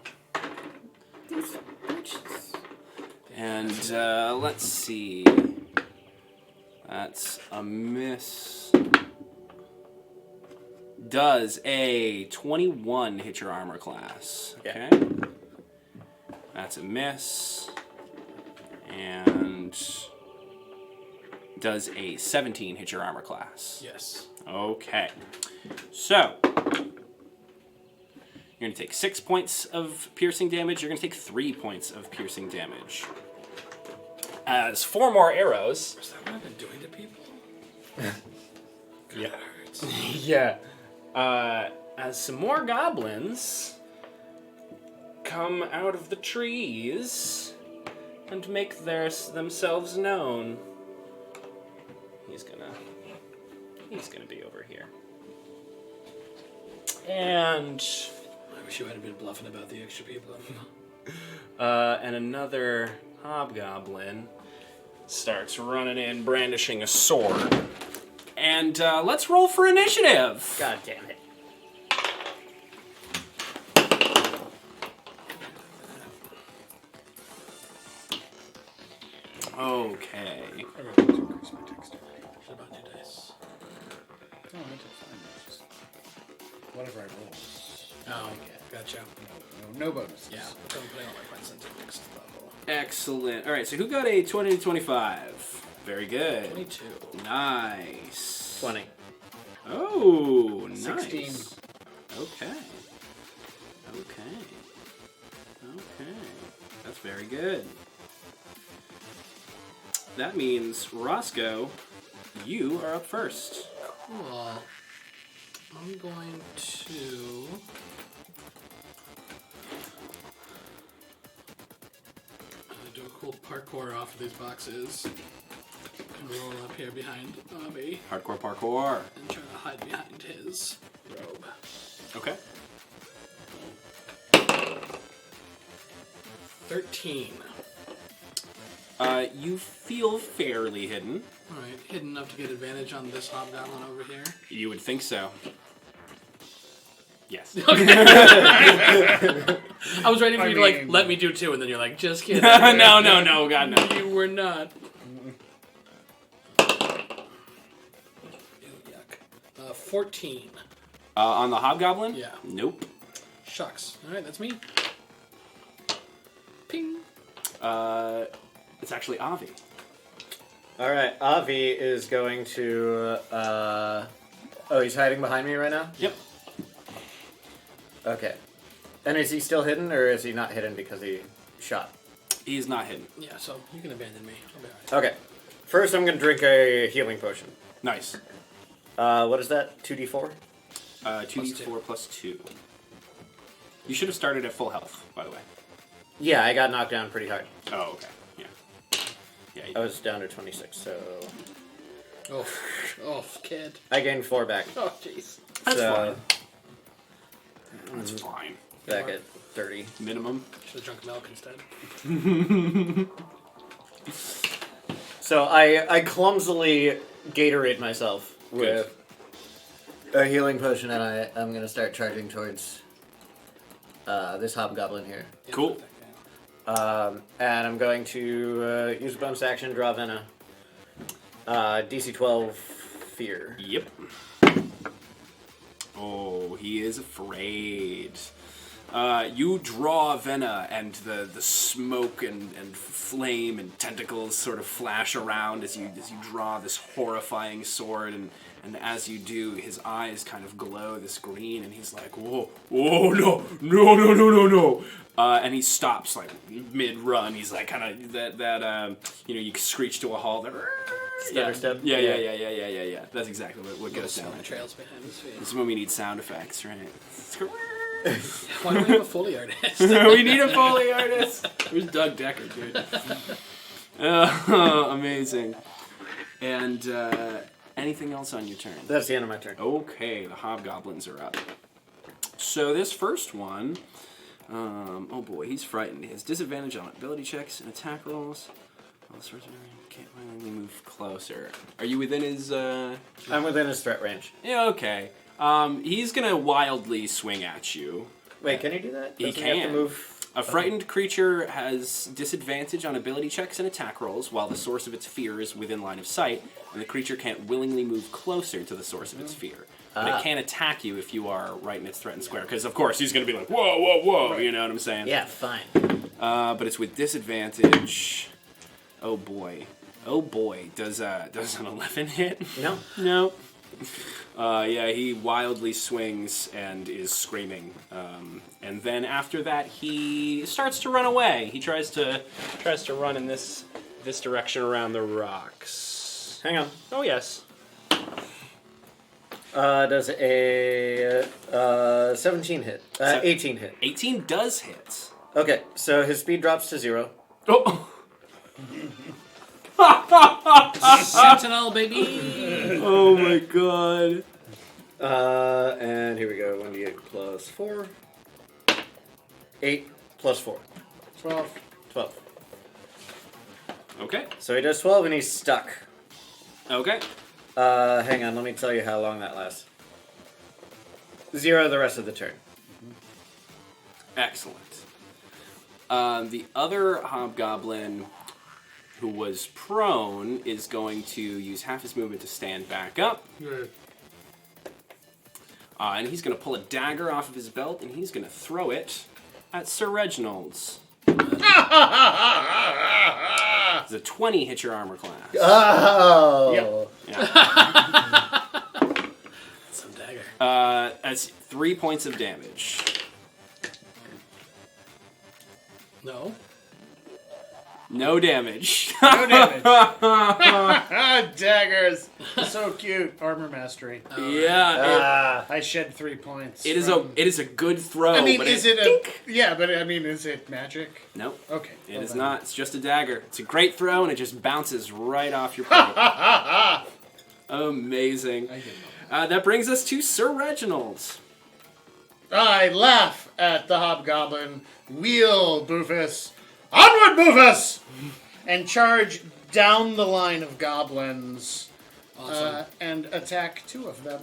These bitches.
And let's see. That's a miss. Does a 21 hit your armor class? Okay. That's a miss. And does a 17 hit your armor class?
Yes.
Okay. So, you're going to take 6 points of piercing damage. You're going to take 3 points of piercing damage. As 4 more arrows.
Is that what I've been doing to people?
Yeah.
That hurts.
Yeah. As some more goblins come out of the trees and make themselves known. He's gonna be over here. And
I wish you hadn't been bluffing about the extra people.
and another hobgoblin starts running in, brandishing a sword. And let's roll for initiative.
God damn it.
Okay.
I remember to increase my dexterity.
What about new dice?
No, I did fine. It's just whatever I roll.
Oh, gotcha.
No bonuses.
Yeah, I'm putting all my points into next level.
Excellent. All right, so who got a 20 to 25? Very good.
22.
Nice.
20.
Oh, nice.
16.
Okay. That's very good. That means, Roscoe, you are up first.
Cool. I'm going to... do a cool parkour off of these boxes. And roll up here behind Bobby.
Hardcore parkour.
And try to hide behind his robe.
Okay.
13.
You feel fairly hidden.
Alright, hidden enough to get advantage on this hobgoblin over here.
You would think so. Yes.
I was ready for you to,
mean-
let me do two, and then you're like, just kidding.
no, God, no.
You were not. Ew, yuck. 14.
On the hobgoblin?
Yeah.
Nope.
Shucks. Alright, that's me. Ping.
It's actually Avi.
Alright, Avi is going to... he's hiding behind me right now?
Yep.
Okay. And is he still hidden, or is he not hidden because he shot?
He's not hidden.
Yeah, so you can abandon me. I'll be alright.
Okay. First, I'm going to drink a healing potion.
Nice.
What is that? 2d4?
2d4 plus 2. You should have started at full health, by the way.
Yeah, I got knocked down pretty hard.
Oh, okay. Yeah. Yeah.
I was down to 26, so...
Oh, kid.
I gained 4 back.
Oh, jeez.
That's
so,
That's fine.
back at 30.
Minimum.
Should have drunk milk instead.
So I clumsily Gatorade myself with a healing potion, and I'm going to start charging towards this hobgoblin here.
Cool.
And I'm going to use a bonus action, draw Vena. DC 12 Fear.
Yep. Oh, he is afraid. You draw Vena, and the smoke and flame and tentacles sort of flash around as you draw this horrifying sword, and as you do, his eyes kind of glow this green, and he's like, whoa, no, and he stops like mid-run. He's like kind of that you screech to a halt.
Stutter step?
Yeah. That's exactly what goes down.
Trails behind his feet.
This is when we need sound effects, right?
Why do we have a Foley artist?
We need a Foley artist. Where's Doug Decker, dude? Amazing. And anything else on your turn?
That's the end of my turn.
Okay, the hobgoblins are up. So this first one, oh boy, he's frightened. He has disadvantage on ability checks and attack rolls. All sorts of can't really move closer. Are you within his?
I'm within his threat range.
Yeah, okay. He's gonna wildly swing at you.
Wait, can he do that?
He
Doesn't
can.
have to move?
A frightened creature has disadvantage on ability checks and attack rolls while the source of its fear is within line of sight, and the creature can't willingly move closer to the source of its fear. But it can attack you if you are right in its threatened square, because of course he's going to be like, whoa, you know what I'm saying?
Yeah, fine.
But it's with disadvantage. Oh boy. Does an 11 hit?
No.
No. Yeah, he wildly swings and is screaming, and then after that he starts to run away. He tries to run in this direction around the rocks.
Hang on.
Oh yes.
Does a 17 hit? 18 hit.
18 does hit.
Okay, so his speed drops to 0.
Oh.
Sentinel, baby!
Oh my god.
And here we go. 1d8 plus 4. 8 plus 4.
12.
12.
Okay.
So he does 12 and he's stuck.
Okay.
Hang on, let me tell you how long that lasts. 0 the rest of the turn.
Excellent. The other hobgoblin who was prone is going to use half his movement to stand back up. And he's going to pull a dagger off of his belt, and he's going to throw it at Sir Reginald's. Does a 20 hit your armor class?
Oh!
Yep.
Yeah.
Some dagger.
That's 3 points of damage.
No.
No damage.
No damage. Daggers. So cute. Armor mastery.
Yeah.
I shed 3 points.
It is a good throw.
I mean,
but
is it a... Yeah, but I mean, is it magic?
Nope.
Okay.
It is not. It's just a dagger. It's a great throw, and it just bounces right off your plate. Amazing. That brings us to Sir Reginald.
I laugh at the hobgoblin. Wheel, Boofus. Onward, Boofus! And charge down the line of goblins.
Awesome.
And attack 2 of them.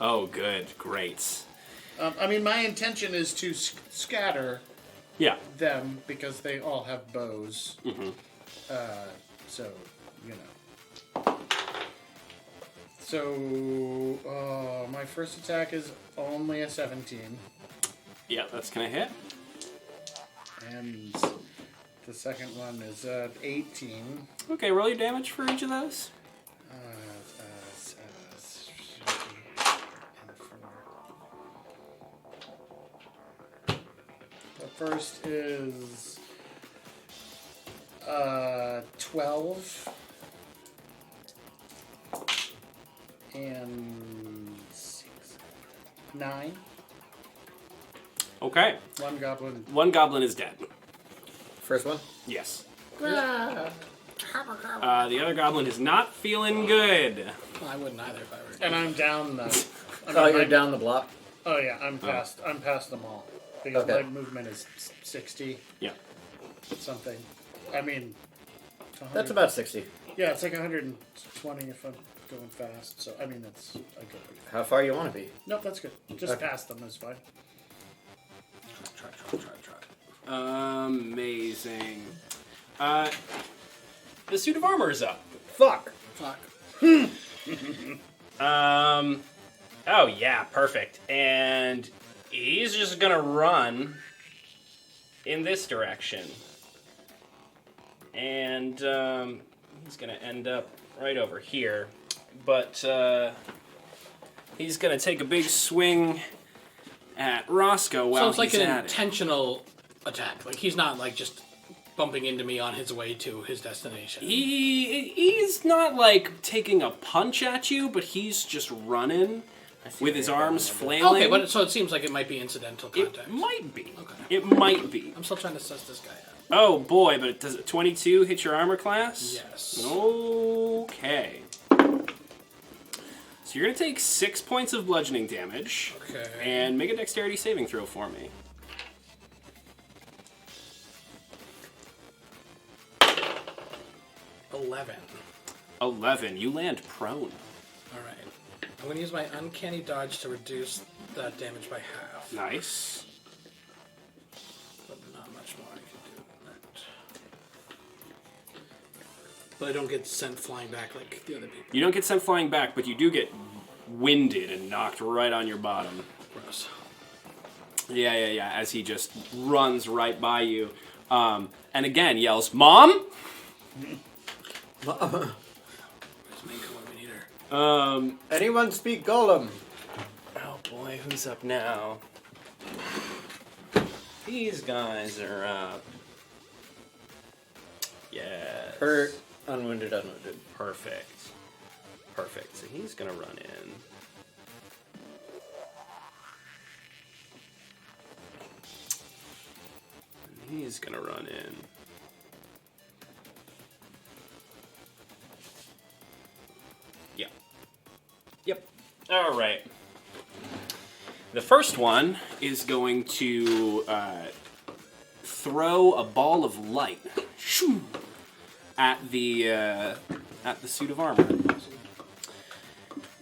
Oh, good. Great.
I mean, my intention is to scatter
Yeah.
them because they all have bows.
Mm-hmm.
So, you know. So, my first attack is only a 17.
Yeah, that's going to hit.
And the second one is 18.
Okay, roll your damage for each of those.
4. The first is 12. And 9.
Okay.
One goblin.
One goblin is dead.
First one?
Yes. The other goblin is not feeling good.
Well, I wouldn't either if I were.
And I'm down the.
You're down the block?
Oh yeah, I'm past them all. Because
Okay.
my movement is 60
Yeah.
something. I mean, it's 100.
That's about 60.
Yeah, it's like 120 if I'm going fast. So I mean, that's I go pretty fast.
How far you want to be?
Nope, that's good. Just
Okay.
past them is fine.
Try.
Amazing. The suit of armor is up.
Fuck!
Oh yeah, perfect. And
he's just gonna run in this direction. And he's gonna end up right over here. But he's gonna take a big swing at Roscoe while
So it's like
he's
an
at it.
intentional attack. Like he's not like just bumping into me on his way to his destination.
He's not like taking a punch at you, but he's just running with his arms flailing.
Okay, but so it seems like it might be incidental contact.
It might be.
Okay.
It might be.
I'm still trying to suss this guy out.
Oh boy, but does 22 hit your armor class?
Yes.
Okay. So you're gonna take 6 points of bludgeoning damage.
Okay.
And make a dexterity saving throw for me. 11. You land prone.
Alright. I'm going to use my uncanny dodge to reduce that damage by half.
Nice.
But not much more I can do than that. But I don't get sent flying back like the other people.
You don't get sent flying back, but you do get winded and knocked right on your bottom.
Gross.
Yeah, as he just runs right by you. And again yells, Mom?
Where's Minka when we need her?
Anyone speak Golem?
Oh boy, who's up now? These guys are up. Yeah.
Hurt, unwounded.
Perfect. So he's gonna run in. And he's gonna run in. Yep. Alright. The first one is going to throw a ball of light shoo, at the suit of armor.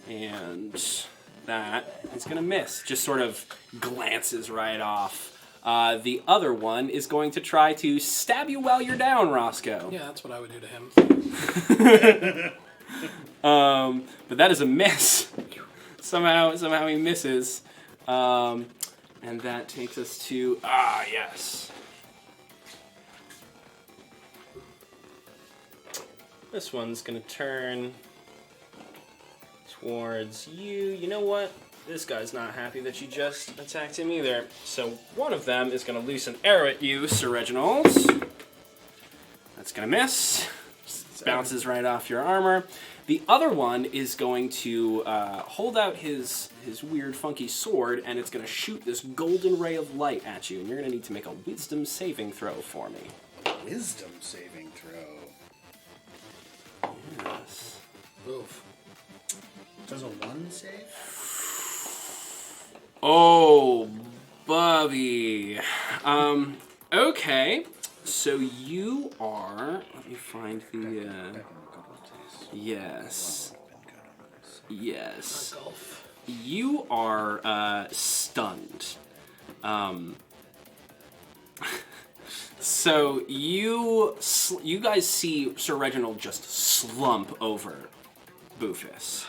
And that is going to miss. Just sort of glances right off. The other one is going to try to stab you while you're down, Roscoe.
Yeah, that's what I would do to him.
But that is a miss. Somehow he misses. And that takes us to... yes. This one's going to turn towards you. You know what? This guy's not happy that you just attacked him either. So one of them is going to loose an arrow at you, Sir Reginald. That's going to miss. Bounces right off your armor. The other one is going to hold out his weird, funky sword, and it's going to shoot this golden ray of light at you. And you're going to need to make a wisdom saving throw for me.
Wisdom saving throw.
Yes.
Oof.
Does a 1 save?
Oh, Bubby. Okay. So you are... Let me find the... Yes.
Golf.
You are stunned. So you guys see Sir Reginald just slump over Boofus.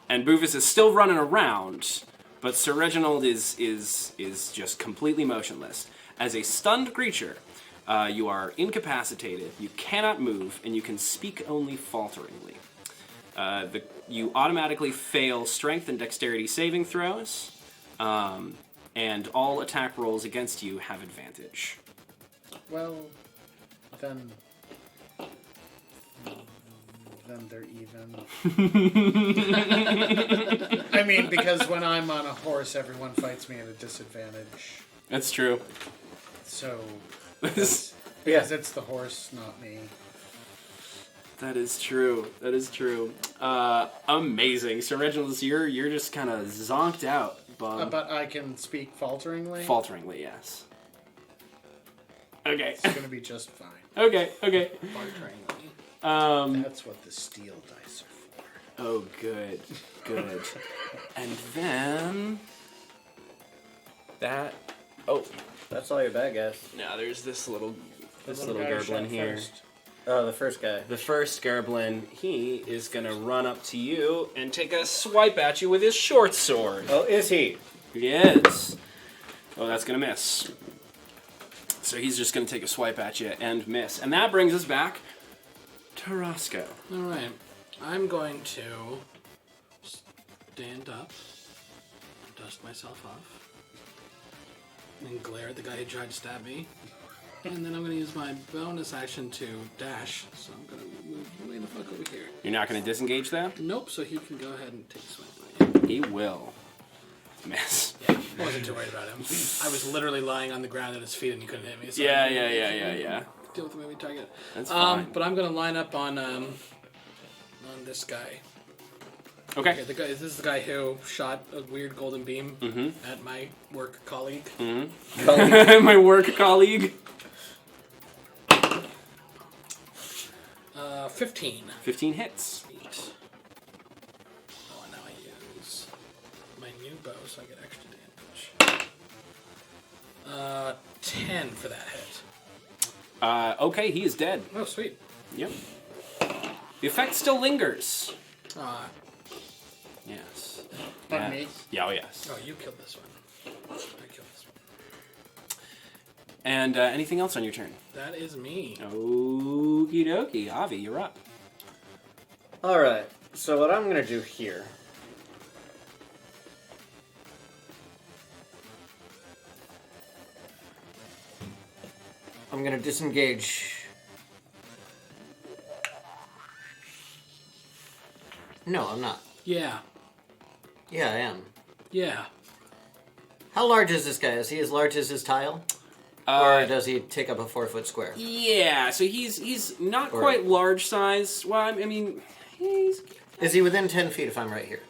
And Boofus is still running around, but Sir Reginald is just completely motionless. As a stunned creature, you are incapacitated, you cannot move, and you can speak only falteringly. You automatically fail strength and dexterity saving throws, and all attack rolls against you have advantage.
Well, then they're even. I mean, because when I'm on a horse, everyone fights me at a disadvantage.
That's true.
So,
Yes.
because it's the horse, not me.
That is true. Amazing. So Reginald, you're just kind of zonked out, Bob.
But I can speak falteringly?
Falteringly, yes. Okay.
It's going to be just fine.
Okay.
That's what the steel dice are for.
Oh, good. And then that. Oh,
That's all your bad guys.
now there's this little
guy
gerblin
shot
here.
first.
Oh, the first guy.
The first gerblin, he is gonna run up to you and take a swipe at you with his short sword.
Oh, is he?
Yes. Oh, that's going to miss. So he's just going to take a swipe at you and miss. And that brings us back to Roscoe.
All right. I'm going to stand up, dust myself off, and glare at the guy who tried to stab me. And then I'm going to use my bonus action to dash. So I'm going to move way the fuck over here.
You're not going to disengage that?
Nope, so he can go ahead and take a swing at me.
He will. Miss.
Yeah, I wasn't too worried about him. I was literally lying on the ground at his feet and he couldn't hit me. So
Yeah.
Deal with the movie target.
That's fine.
But I'm going to line up on this guy.
Okay.
This is the guy who shot a weird golden beam at my work colleague.
My work colleague.
15.
15 hits.
Sweet. Oh, and now I use my new bow so I get extra damage. 10 for that hit.
Okay, he is dead.
Oh, sweet.
Yep. The effect still lingers. Yes.
Not me.
Yeah, oh yes.
Oh, you killed this one. I killed this one.
And anything else on your turn?
That is me.
Okie dokie. Avi, you're up.
Alright, so what I'm going to do here... I'm going to disengage... No, I'm not.
Yeah.
Yeah, I am.
Yeah.
How large is this guy? Is he as large as his tile? Or does he take up a 4-foot square?
Yeah, so he's not quite large size. Well, I mean, he's...
Is he within 10 feet if I'm right here?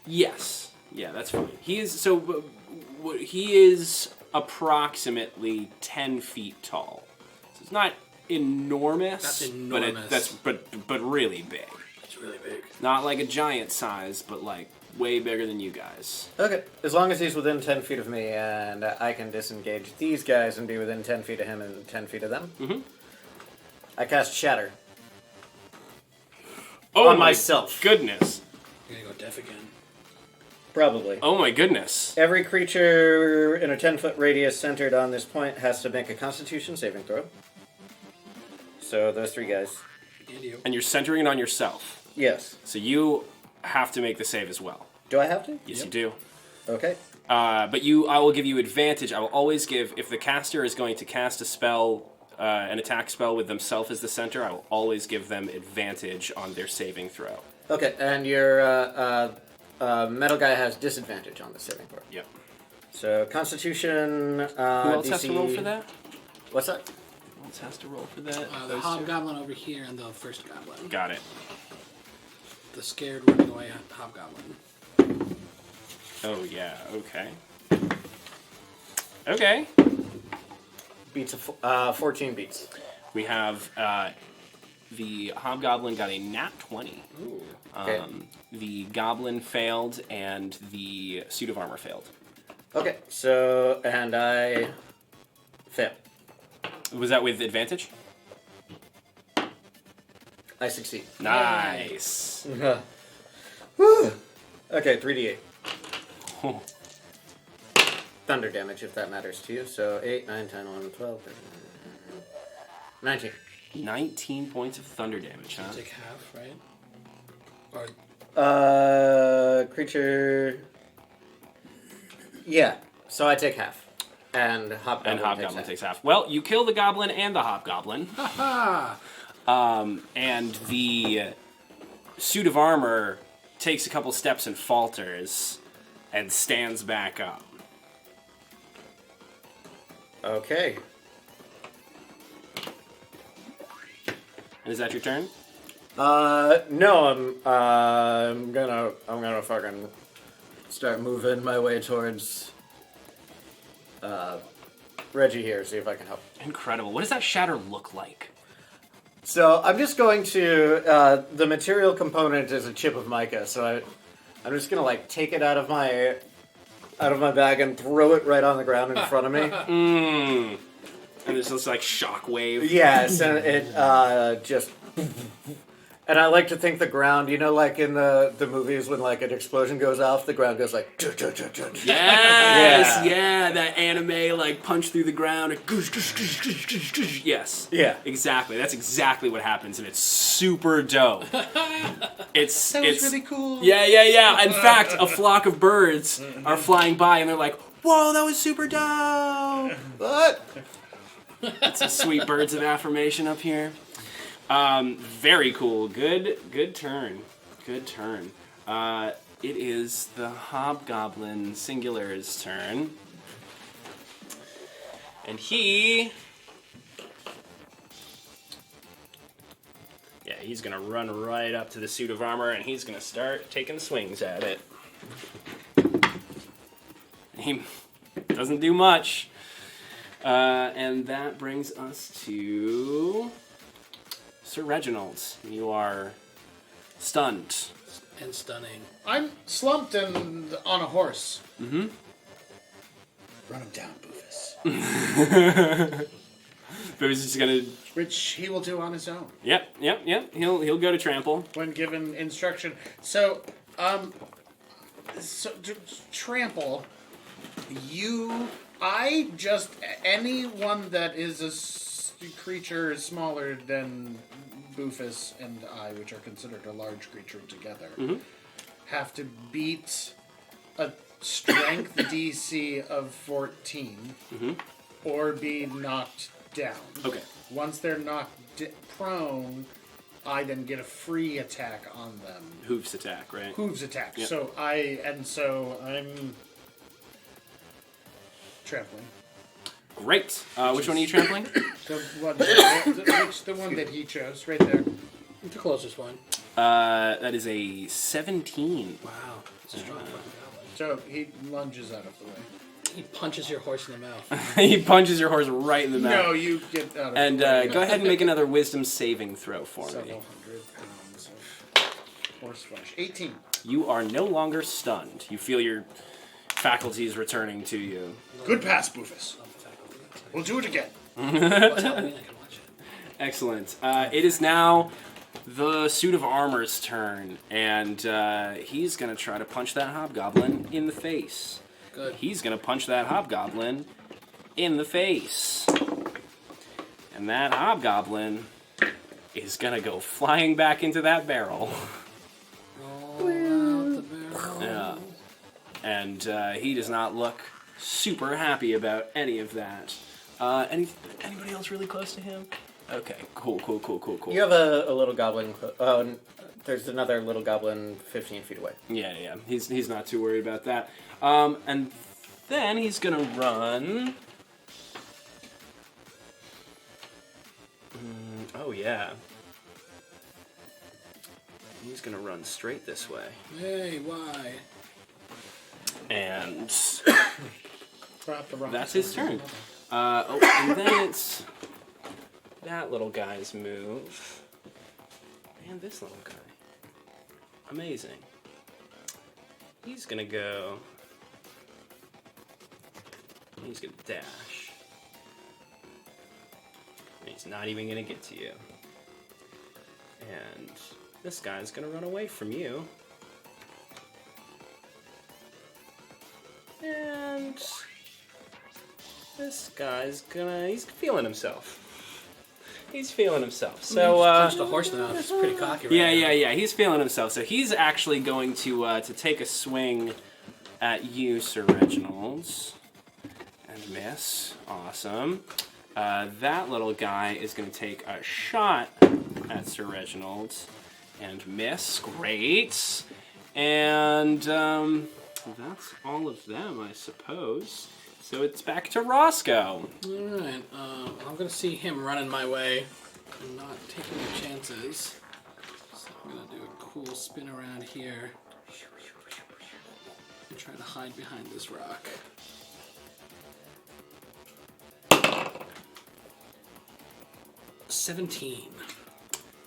Yes. Yeah, that's fine. He is approximately 10 feet tall. So it's not enormous.
That's enormous.
But really big.
It's really big.
Not like a giant size, but like way bigger than you guys.
Okay, as long as he's within 10 feet of me and I can disengage these guys and be within 10 feet of him and 10 feet of them.
Mm-hmm.
I cast Shatter.
Oh,
on
my
myself.
Goodness.
You're gonna go deaf again.
Probably.
Oh my goodness.
Every creature in a 10-foot radius centered on this point has to make a Constitution saving throw. So those three guys.
And you.
And you're centering it on yourself.
Yes.
So you have to make the save as well.
Do I have to?
Yes, you do.
Okay.
But I will give you advantage. I will always give, if the caster is going to cast a spell, an attack spell with themselves as the center, I will always give them advantage on their saving throw.
Okay, and your metal guy has disadvantage on the saving throw.
Yep.
So Constitution.
Who else
DC...
has to roll for that?
What's that?
Who else has to roll for that?
The
Those two?
hobgoblin over here and the first goblin.
Got it.
The scared running away hobgoblin.
Oh yeah. Okay. Okay.
Beats 14 beats.
We have the hobgoblin got a nat 20.
Ooh.
Okay.
The goblin failed and the suit of armor failed.
Okay, so and I fail.
Was that with advantage?
I succeed.
Nice.
Woo. Okay, 3d8.
Oh.
Thunder damage, if that matters to you. So 8, 9, 10, 11, 12, 13, 19.
19 points of thunder damage, huh?
Take half, right? Or
Creature. Yeah, so I take half. And Hobgoblin,
takes half. Well, you kill the goblin and the hobgoblin. And the suit of armor takes a couple steps and falters and stands back up.
Okay.
And is that your turn?
No, I'm gonna fucking start moving my way towards Reggie here, see if I can help.
Incredible. What does that shatter look like?
So I'm just going to the material component is a chip of mica, so I'm just gonna like take it out of my bag and throw it right on the ground in front of me.
And there's this like shock wave.
Yes, and it just And I like to think the ground, you know, like in the movies when like an explosion goes off, the ground goes like.
Yes, yeah, that anime like punch through the ground. And goosh, goosh, goosh, goosh, goosh, goosh. Yes,
Yeah.
exactly. That's exactly what happens, and it's super dope. It's
really cool.
Yeah. In fact, a flock of birds are flying by, and they're like, "Whoa, that was super dope!"
What?
It's a sweet birds of affirmation up here. Very cool. Good turn. Good turn. It is the Hobgoblin Singular's turn. And he... Yeah, he's going to run right up to the suit of armor, and he's going to start taking swings at it. He doesn't do much. And that brings us to Sir Reginald. You are stunned.
And stunning.
I'm slumped and on a horse.
Mm-hmm.
Run him down, Boofus.
But he's just gonna.
Which he will do on his own.
Yep. He'll go to trample.
When given instruction. So, trample. Anyone that is a creature smaller than Boofus and I, which are considered a large creature together, have to beat a strength DC of 14 or be knocked down.
Okay.
Once they're knocked prone, I then get a free attack on them.
Hooves attack, right?
Hooves attack.
Yep.
So I'm trampling.
Great. Which one are you trampling?
The one that he chose, right there.
The closest one.
That is a 17.
Wow. It's a strong one.
So he lunges out of the way.
He punches your horse in the mouth.
He punches your horse right in the mouth.
No, you get out of
And
the way.
go ahead and make another wisdom saving throw for me.
Several hundred pounds of horse flesh. 18.
You are no longer stunned. You feel your faculties returning to you.
Good pass, Boofus. We'll do it again.
Excellent. It is now the suit of armor's turn, and he's going to try to punch that hobgoblin in the face.
Good.
He's going to punch that hobgoblin in the face. And that hobgoblin is going to go flying back into that barrel.
Roll out the barrel.
Yeah. And he does not look super happy about any of that. Anybody else really close to him? Okay, cool.
You have a little goblin. There's another little goblin 15 feet away.
Yeah. He's not too worried about that. And then he's gonna run. Oh yeah. He's gonna run straight this way.
Hey, why?
And
Wrong
that's his turn. And then it's that little guy's move. And this little guy. Amazing. He's gonna go. He's gonna dash. And he's not even gonna get to you. And this guy's gonna run away from you. And this guy's he's feeling himself. So,
Punched a horse now. It's pretty cocky right now.
yeah. He's feeling himself. So he's actually going to take a swing at you, Sir Reginald, and miss. Awesome. That little guy is going to take a shot at Sir Reginald and miss. Great. And that's all of them, I suppose. So it's back to Roscoe.
Alright, I'm gonna see him running my way. I'm not taking any chances. So I'm gonna do a cool spin around here. And try to hide behind this rock. $17.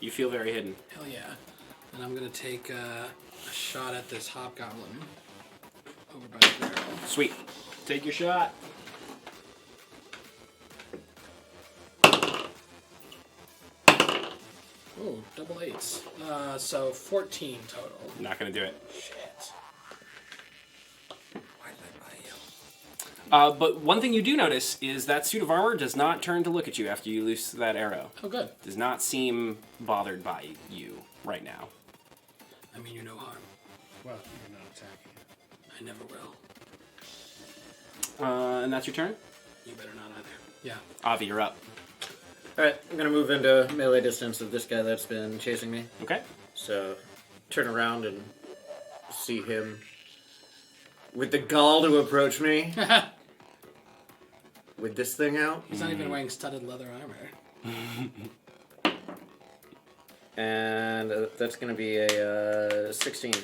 You feel very hidden.
Hell yeah. And I'm gonna take a shot at this hobgoblin. Over by the barrel.
Sweet. Take your shot.
Oh, double 8s. So 14 total.
Not gonna do it.
Shit. Why did I buy you?
But one thing you do notice is that suit of armor does not turn to look at you after you loose that arrow.
Oh, good.
Does not seem bothered by you right now.
I mean, you're no harm.
Well, you're not attacking it.
I never will.
And that's your turn?
You better not either. Yeah.
Avi, you're up.
Alright, I'm gonna move into melee distance of this guy that's been chasing me.
Okay.
So, turn around and see him with the gall to approach me with this thing out.
He's not even wearing studded leather armor.
And that's gonna be a 16.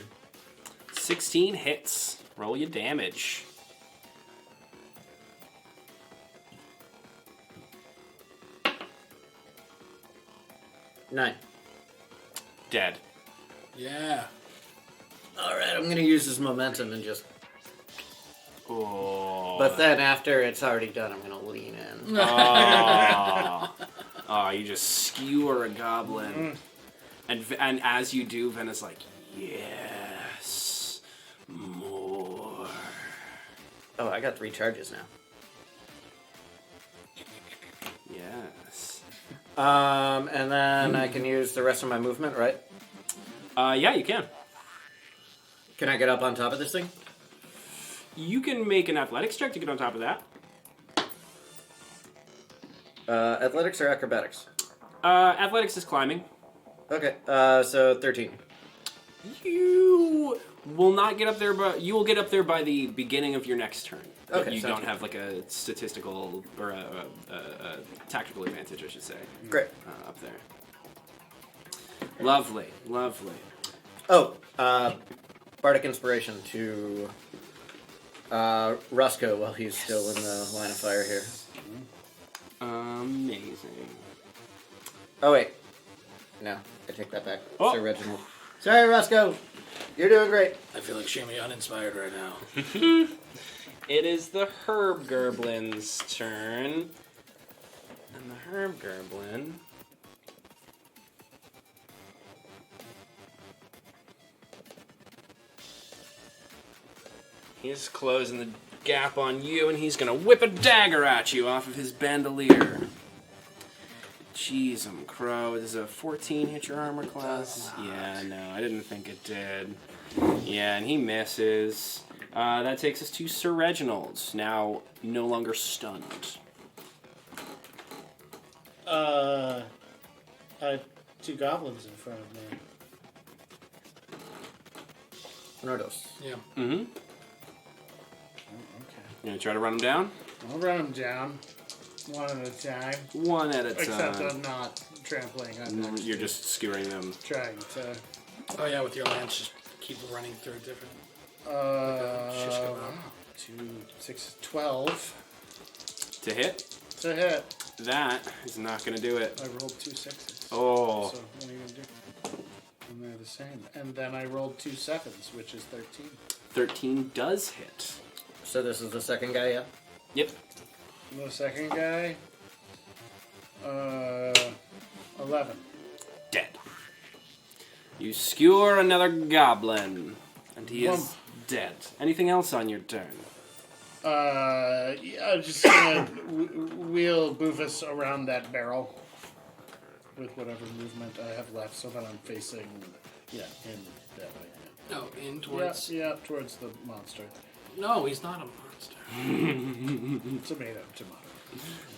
16 hits. Roll your damage.
Nine.
Dead.
Yeah.
Alright, I'm gonna use this momentum and just...
Oh.
But then after it's already done, I'm gonna lean in.
Oh, you just skewer a goblin. And as you do, Vena's like, yes, more.
Oh, I got 3 charges now.
Yes.
And then I can use the rest of my movement, right?
Yeah, you can.
Can I get up on top of this thing?
You can make an athletics check to get on top of that.
Athletics or acrobatics?
Athletics is climbing.
Okay, so 13.
You will not get up there, but you will get up there by the beginning of your next turn.
Okay,
You
sounds
don't
good.
have like a statistical or a tactical advantage, I should say,
Great.
up there. Lovely, lovely.
Oh, Bardic Inspiration to Roscoe while he's still in the line of fire here.
Amazing.
Oh, wait. No, I take that back.
Oh.
Sir Reginald. Sorry, Roscoe. You're doing great.
I feel extremely uninspired right now.
It is the Herb Gerblin's turn. And the Herb Gerblin... He's closing the gap on you, and he's gonna whip a dagger at you off of his bandolier. Jeez, crow. Does a 14 hit your armor class? Yeah, no, I didn't think it did. Yeah, and he misses. That takes us to Sir Reginald, now no longer stunned.
I have 2 goblins in front of me.
Nordos.
Yeah.
Mm-hmm.
Okay.
You gonna try to run him down?
I'll run them down, one at a time.
One at a
Except
time.
I'm not trampling on them.
You're just skewering them.
Trying to.
Oh yeah, with your lance, just keep running through different. shish kebab.
Wow. 2, 6, 12
To hit?
to hit.
That is not gonna do it.
I rolled 2 6s.
Oh.
So what are you gonna do? And they're the same. And then I rolled 2 7s, which is 13.
13 does hit.
So this is the second guy, yeah?
Yep.
And the second guy, 11.
Dead. You skewer another goblin, and he is
Wump.
dead. Anything else on your turn?
Yeah, I'm just gonna wheel Boofus around that barrel with whatever movement I have left, so that I'm facing, in that way.
No, in
Yeah,
towards.
yeah, towards the monster.
No, he's not a monster.
Tomato, tomato.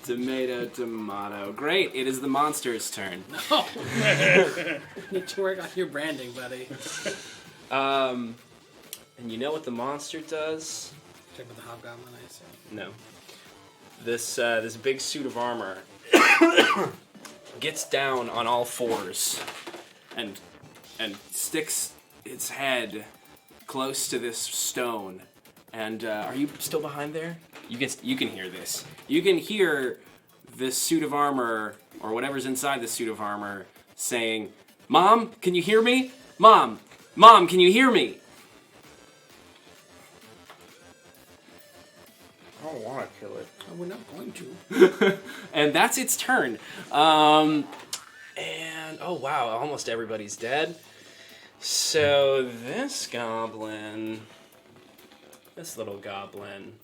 Tomato, tomato. Great, it is the monster's turn.
No. Need to work on your branding, buddy.
And you know what the monster does?
Check with the hobgoblin, I assume.
No. This big suit of armor gets down on all fours and sticks its head close to this stone. And are you still behind there? You can hear this. You can hear this suit of armor, or whatever's inside the suit of armor, saying, "Mom, can you hear me? Mom, can you hear me?"
I don't want to kill it.
Oh, we're not going to.
And that's its turn. And And oh wow, almost everybody's dead. So this little goblin,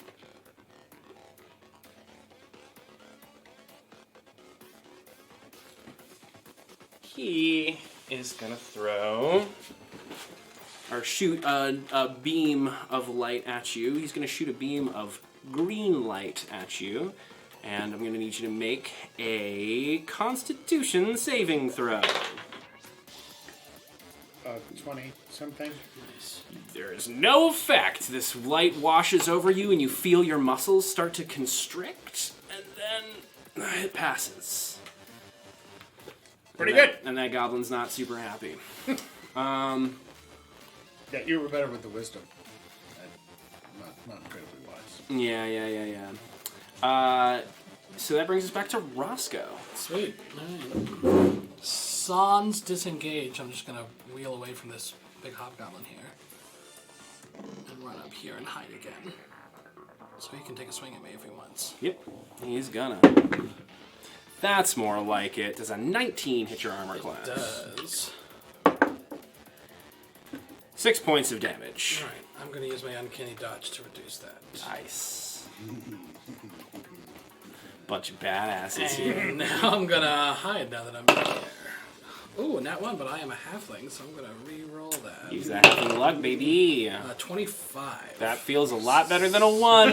he is gonna throw or shoot a beam of light at you. He's gonna shoot a beam of green light at you, and I'm gonna need you to make a Constitution saving throw.
20 something.
There is no effect. This light washes over you, and you feel your muscles start to constrict, and then it passes.
Pretty good.
And that goblin's not super happy.
Yeah, you were better with the wisdom. Not incredibly wise.
Yeah. So that brings us back to Roscoe.
Sweet. Alright. Sans disengage. I'm just gonna wheel away from this big hobgoblin here. And run up here and hide again. So he can take a swing at me if he wants.
Yep, he's gonna. That's more like it. Does a 19 hit your armor class?
Does.
6 points of damage.
Alright, I'm gonna use my uncanny dodge to reduce that.
Nice. Bunch of badasses here.
And now I'm gonna hide now that I'm here. Ooh, not one, but I am a halfling, so I'm gonna re-roll that.
Use that halfling luck, baby.
25.
That feels a lot better than a 1.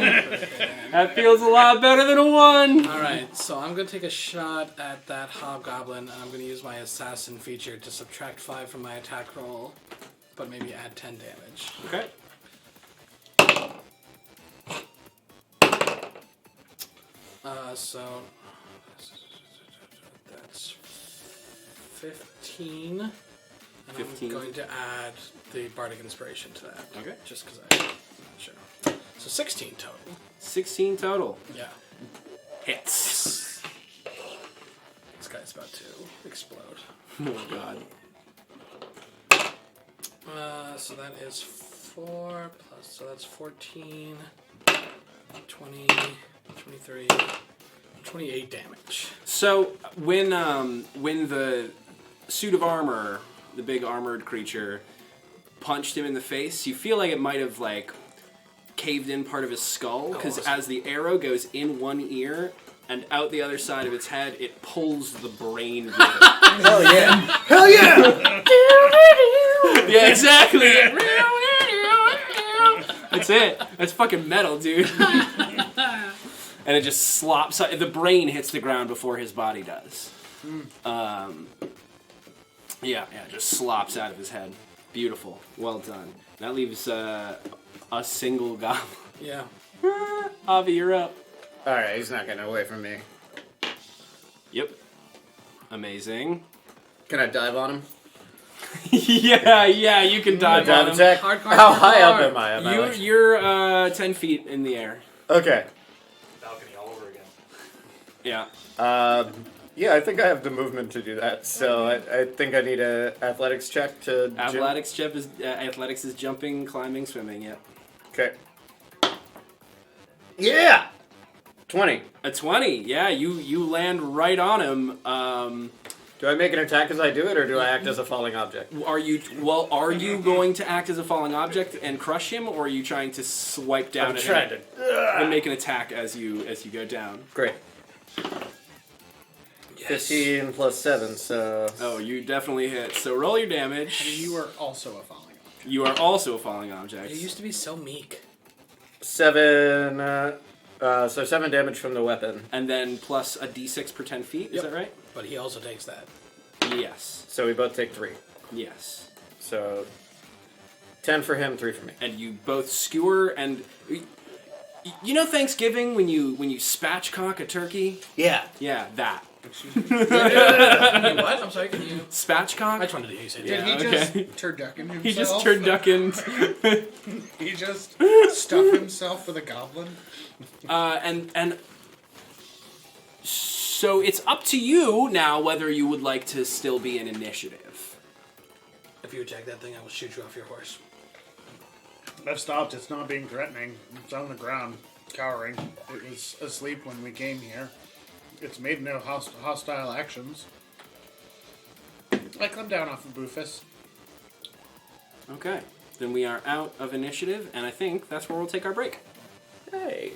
That feels a lot better than a 1.
Alright, so I'm gonna take a shot at that hobgoblin, and I'm gonna use my assassin feature to subtract 5 from my attack roll, but maybe add 10 damage.
Okay.
So that's 15. And
15.
I'm going to add the Bardic Inspiration to that.
Okay.
Just because I'm not sure. So 16 total.
16 total.
Yeah.
Hits.
This guy's about to explode.
Oh god.
So that is 4 plus, so that's 14, 20, 23, 28 damage.
So when the suit of armor, the big armored creature, punched him in the face, you feel like it might have like caved in part of his skull, because as the arrow goes in one ear and out the other side of its head, it pulls the brain with it.
Hell yeah! Hell yeah!
Yeah, exactly. That's it. That's fucking metal, dude. And it just slops. The brain hits the ground before his body does. Yeah, just slops out of his head. Beautiful. Well done. That leaves a single goblin.
Yeah.
Avi, you're up.
Alright, he's not getting away from me.
Yep. Amazing.
Can I dive on him?
yeah, you can dive on him.
Attack?
Hardcore,
How high up
hardcore.
am I? Am I like-
You're 10 feet in the air.
Okay.
Balcony all over again.
Yeah.
Yeah, I think I have the movement to do that. So I think I need a athletics check to.
Athletics is jumping, climbing, swimming. Yep.
Okay. Yeah. 20.
A 20. Yeah, you land right on him.
Do I make an attack as I do it, or do I act as a falling object?
Are you going to act as a falling object and crush him, or are you trying to swipe down
I'm
at
trying
him
to.
and make an attack as you go down?
Great.
Yes.
15 plus 7, so.
Oh, you definitely hit. So roll your damage.
You are also a falling object.
You are also a falling object.
You used to be so meek.
7. So 7 damage from the weapon.
And then plus a d6 per 10 feet. Is
Yep.
that right?
But he also takes that.
Yes.
So we both take 3.
Yes.
So 10 for him, 3 for me.
And you both skewer and. You know Thanksgiving when you spatchcock a turkey?
Yeah.
Yeah, that.
What? I'm sorry, can you...
Spatchcock?
I just wanted to hear you say that.
Did he
okay.
just turducken himself?
He just turduckened.
He just stuffed himself with a goblin?
And so it's up to you now whether you would like to still be in initiative.
If you attack that thing, I will shoot you off your horse.
I've stopped. It's not being threatening. It's on the ground, cowering. It was asleep when we came here. It's made no hostile actions. I come down off of Bufus.
Okay. Then we are out of initiative, and I think that's where we'll take our break.
Hey.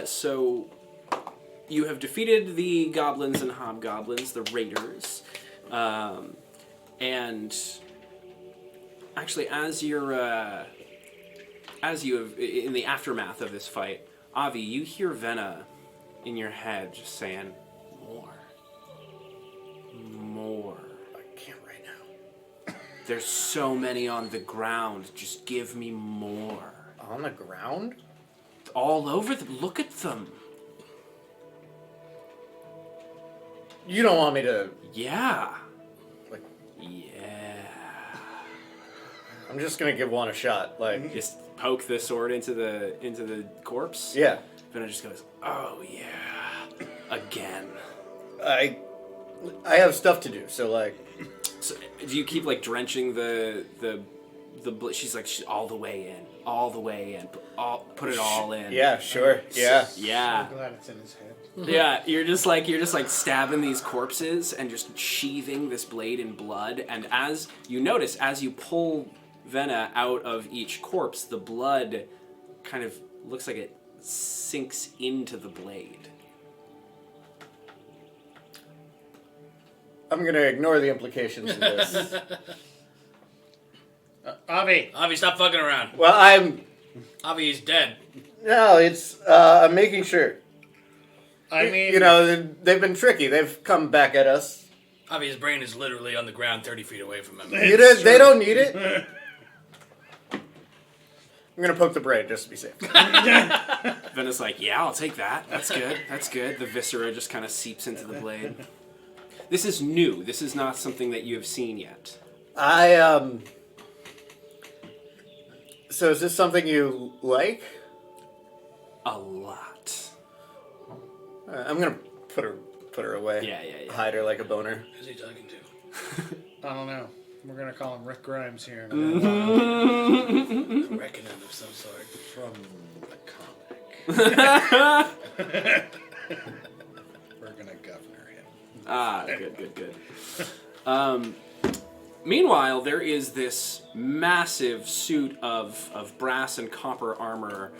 So you have defeated the goblins and hobgoblins, the raiders, and actually, as you have in the aftermath of this fight, Avi, you hear Venna in your head just saying, "More, more."
I can't right now.
There's so many on the ground. Just give me more.
On the ground?
All over them. Look at them.
You don't want me to...
Yeah.
Like,
Yeah.
I'm just gonna give one a shot. Like,
Just poke the sword into the corpse.
yeah.
Venna just goes, "Oh yeah, again."
I have stuff to do, so like...
So, do you keep like drenching the she's like all the way in, put it all in.
Yeah, sure. Yeah.
Yeah.
I'm glad it's in his head.
Yeah, you're just like stabbing these corpses and just sheathing this blade in blood. And as you notice, as you pull Venna out of each corpse, the blood kind of looks like it sinks into the blade.
I'm gonna ignore the implications of this.
Avi,
Avi, stop fucking around.
Well,
Avi is dead.
No, it's... I'm making sure.
I mean...
You know, they've been tricky. They've come back at us.
Avi's brain is literally on the ground 30 feet away from him.
They don't need it. I'm gonna poke the brain just to be safe.
Venna's like, "Yeah, I'll take that. That's good. That's good." The viscera just kind of seeps into the blade. This is new. This is not something that you have seen yet.
So is this something you like?
A lot.
I'm gonna put her away.
Yeah.
Hide her like a boner.
Who's he talking to?
I don't know. We're going to call him Rick Grimes here. In a
A reckoning of some sort.
From the comic. We're going to governor him.
Good. Meanwhile, there is this massive suit of brass and copper armor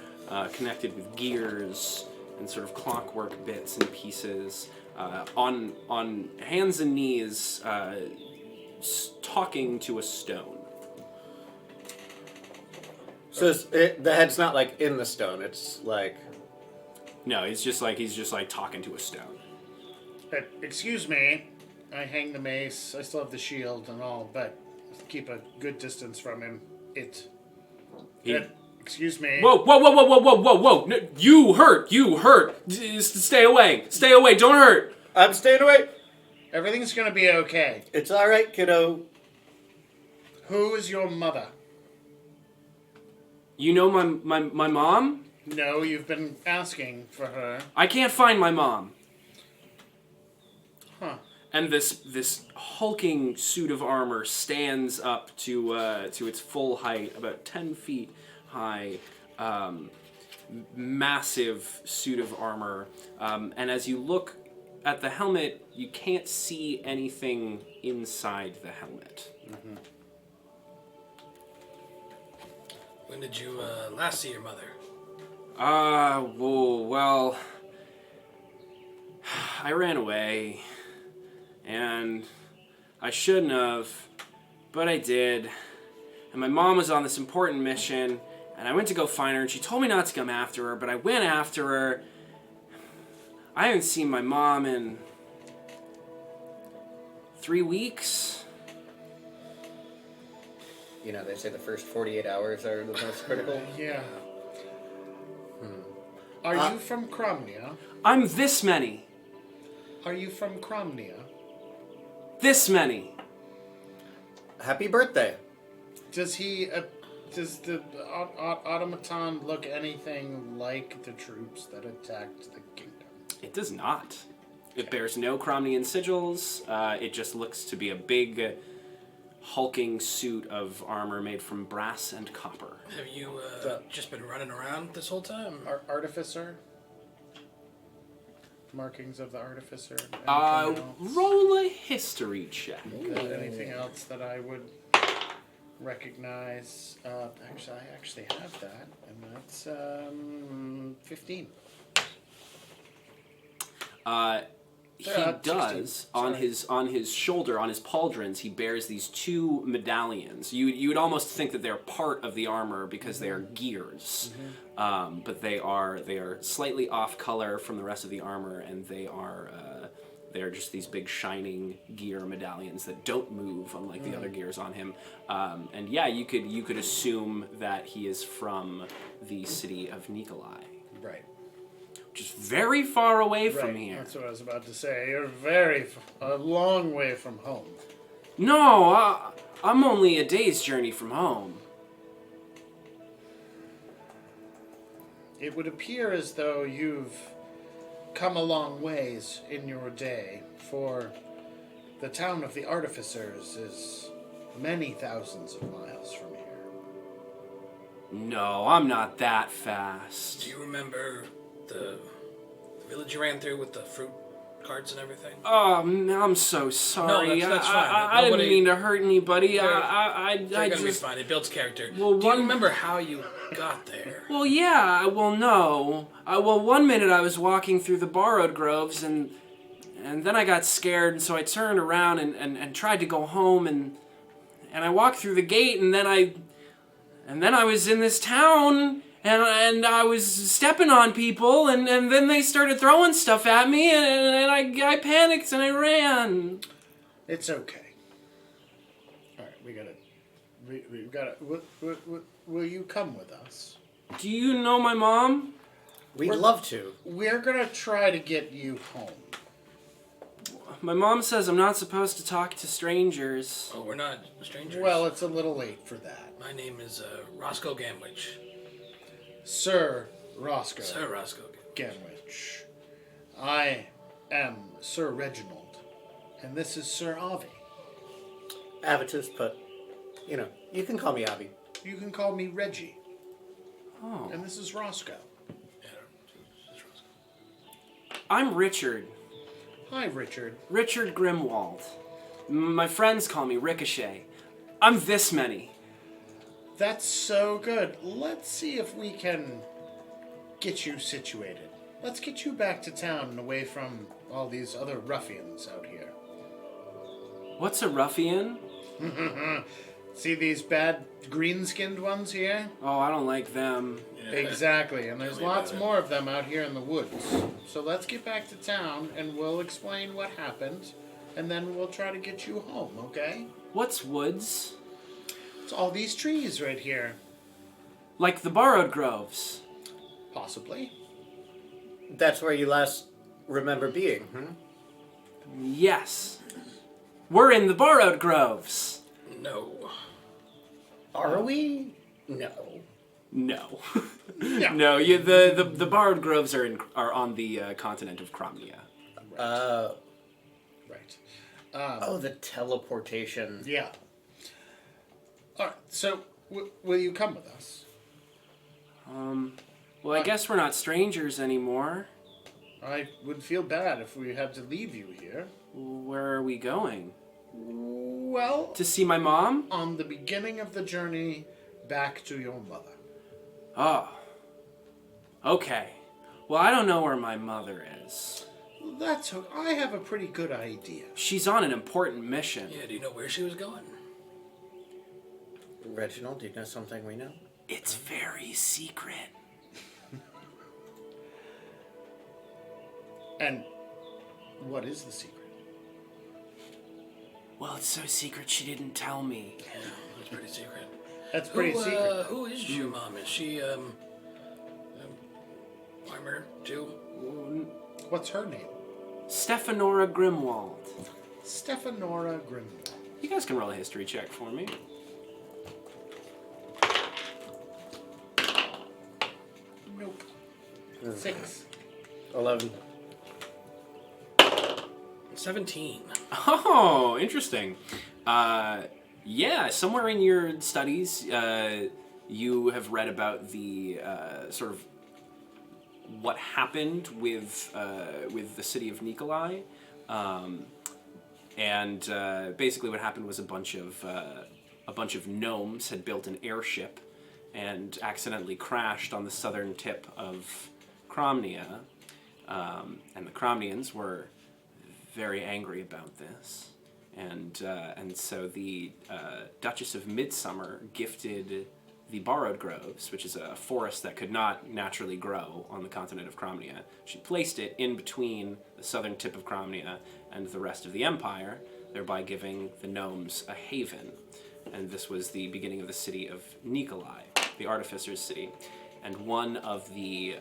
connected with gears and sort of clockwork bits and pieces on hands and knees, talking to a stone.
So the head's not like in the stone. It's like...
No, he's just like talking to a stone.
Excuse me. I hang the mace. I still have the shield and all, but keep a good distance from him. Excuse me.
Whoa! No, you hurt! Stay away! Don't hurt!
I'm staying away.
Everything's going to be okay.
It's all right, kiddo.
Who is your mother?
You know my mom?
No, you've been asking for her.
I can't find my mom.
Huh.
And this hulking suit of armor stands up to its full height, about 10 feet high, massive suit of armor. And as you look at the helmet, you can't see anything inside the helmet.
Mm-hmm.
When did you last see your mother?
Well, I ran away, and I shouldn't have, but I did. And my mom was on this important mission, and I went to go find her, and she told me not to come after her, but I went after her. I haven't seen my mom in 3 weeks.
You know, they say the first 48 hours are the most critical.
Yeah. Are you from Cromnia?
I'm this many.
Are you from Cromnia?
This many.
Happy birthday.
Does the automaton look anything like the troops that attacked the kingdom?
It does not. It bears no Cromnian sigils. It just looks to be a big, hulking suit of armor made from brass and copper.
Have you just been running around this whole time?
Artificer? Markings of the artificer? Anything else?
Roll a history check.
Anything else that I would recognize? I actually have that, and that's 15.
He
about
does
16.
on his shoulder, on his pauldrons. He bears these 2 medallions. You would almost think that they're part of the armor because they are gears, but they are slightly off color from the rest of the armor, and they are just these big shining gear medallions that don't move, unlike the other gears on him. And yeah, you could assume that he is from the city of Nikolai,
Right.
which is very far away from here.
That's what I was about to say. You're a long way from home.
No, I'm only a day's journey from home.
It would appear as though you've come a long ways in your day, for the town of the artificers is many thousands of miles from here.
No, I'm not that fast.
Do you remember the village you ran through with the fruit carts and everything?
Oh, I'm so sorry.
No, that's fine.
I didn't
Nobody-
mean to hurt anybody.
They're
I
gonna be
just...
fine. It builds character.
Well,
Do you
one-
remember how you got there?
Well, yeah, well, no. Well, one minute I was walking through the borrowed groves, and then I got scared, and so I turned around and tried to go home, and I walked through the gate, and then I was in this town, and I was stepping on people, and then they started throwing stuff at me, and I panicked and I ran.
It's okay. All right, we gotta. Will you come with us?
Do you know my mom?
We'd love to.
We're gonna try to get you home.
My mom says I'm not supposed to talk to strangers.
Oh, we're not strangers.
Well, it's a little late for that.
My name is Roscoe Gamwitch.
Sir Roscoe.
Sir Roscoe.
Gamwitch. I am Sir Reginald, and this is Sir Avi.
Avitus, but, you can call me Avi.
You can call me Reggie,
Oh.
and this is Roscoe.
Yeah, this is Roscoe.
I'm Richard.
Hi, Richard.
Richard Grimwald. My friends call me Ricochet. I'm this many.
That's so good. Let's see if we can get you situated. Let's get you back to town and away from all these other ruffians out here.
What's a ruffian?
See these bad green-skinned ones here?
Oh, I don't like them.
Exactly, and there's
Tell me
lots
about it.
more of them out here in the woods. So let's get back to town and we'll explain what happened, and then we'll try to get you home, okay?
What's woods?
It's all these trees right here.
Like the borrowed groves.
Possibly.
That's where you last remember being,
Yes. We're in the borrowed groves.
No.
Are we? No.
No.
Yeah.
No, the borrowed groves are on the continent of Cromnia.
Right.
Oh, the teleportation.
Yeah. All right, so will you come with us?
Well, I guess we're not strangers anymore.
I would feel bad if we had to leave you here.
Where are we going?
Well,
To see my mom?
on the beginning of the journey back to your mother.
Oh. Okay. Well, I don't know where my mother is.
That's I have a pretty good idea.
She's on an important mission.
Yeah, do you know where she was going?
Reginald, do you know something we know?
It's very secret.
And what is the secret?
Well, it's so secret she didn't tell me.
Yeah, that's pretty secret.
That's pretty secret.
Who is your mom? Is she, armor, too?
What's her name?
Stephanora Grimwald.
Stephanora Grimwald.
You guys can roll a history check for me.
Nope. 6.
11.
17.
Oh, interesting. Yeah, somewhere in your studies, you have read about the sort of what happened with the city of Nikolai, and basically what happened was a bunch of gnomes had built an airship and accidentally crashed on the southern tip of Cromnia. And the Cromnians were very angry about this. And so the Duchess of Midsummer gifted the Borrowed Groves, which is a forest that could not naturally grow on the continent of Cromnia. She placed it in between the southern tip of Cromnia and the rest of the empire, thereby giving the gnomes a haven. And this was the beginning of the city of Nikolai, the Artificer's city. And one of the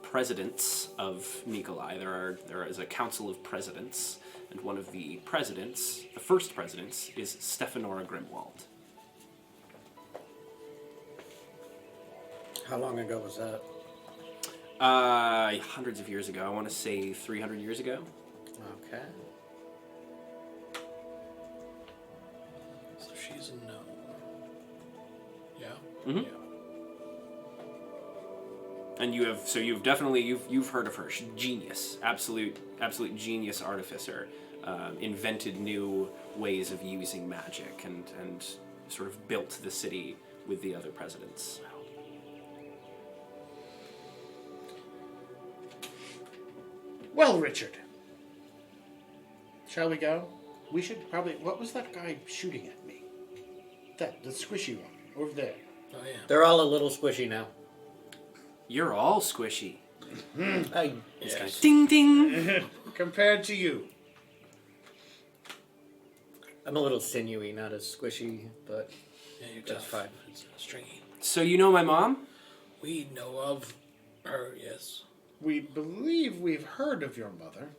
presidents of Nikolai, there is a council of presidents, and one of the presidents, the first presidents, is Stefanora Grimwald.
How long ago was that?
Hundreds of years ago. I want to say 300 years ago.
Okay.
So she's a gnome. Yeah?
Mm-hmm.
Yeah.
And you've heard of her. She's genius, absolute genius artificer. Invented new ways of using magic and sort of built the city with the other presidents.
Well, Richard, shall we go? We should probably. What was that guy shooting at me? The squishy one over there.
Oh, yeah.
They're all a little squishy now.
You're all squishy.
Yes.
Ding ding.
Compared to you.
I'm a little sinewy, not as squishy, but
Yeah, you're
that's
tough.
fine.
It's stringy.
So you know my mom?
We know of her, yes.
We believe we've heard of your mother.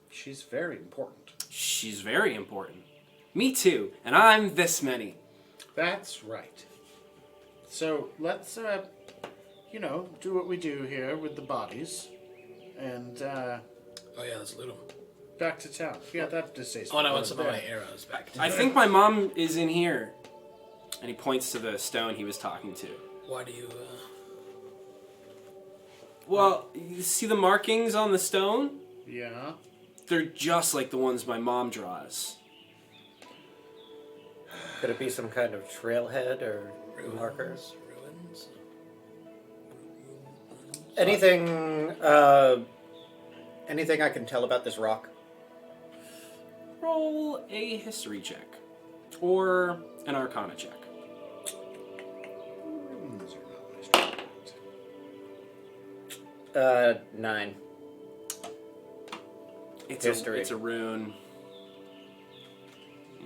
She's very important.
She's very important. Me too. And I'm this many.
That's right. So let's, do what we do here with the bodies, and
Oh, yeah, let's loot them.
back to town. Yeah, that distasteful.
Oh, no, I want some of my arrows back.
I think my mom is in here. And he points to the stone he was talking to.
Why do you,
Well, you see the markings on the stone?
Yeah.
They're just like the ones my mom draws.
Could it be some kind of trailhead or markers?
Ruins?
Anything I can tell about this rock?
Roll a history check. Or an arcana check.
Ruins are not my strong point.
9.
It's a rune.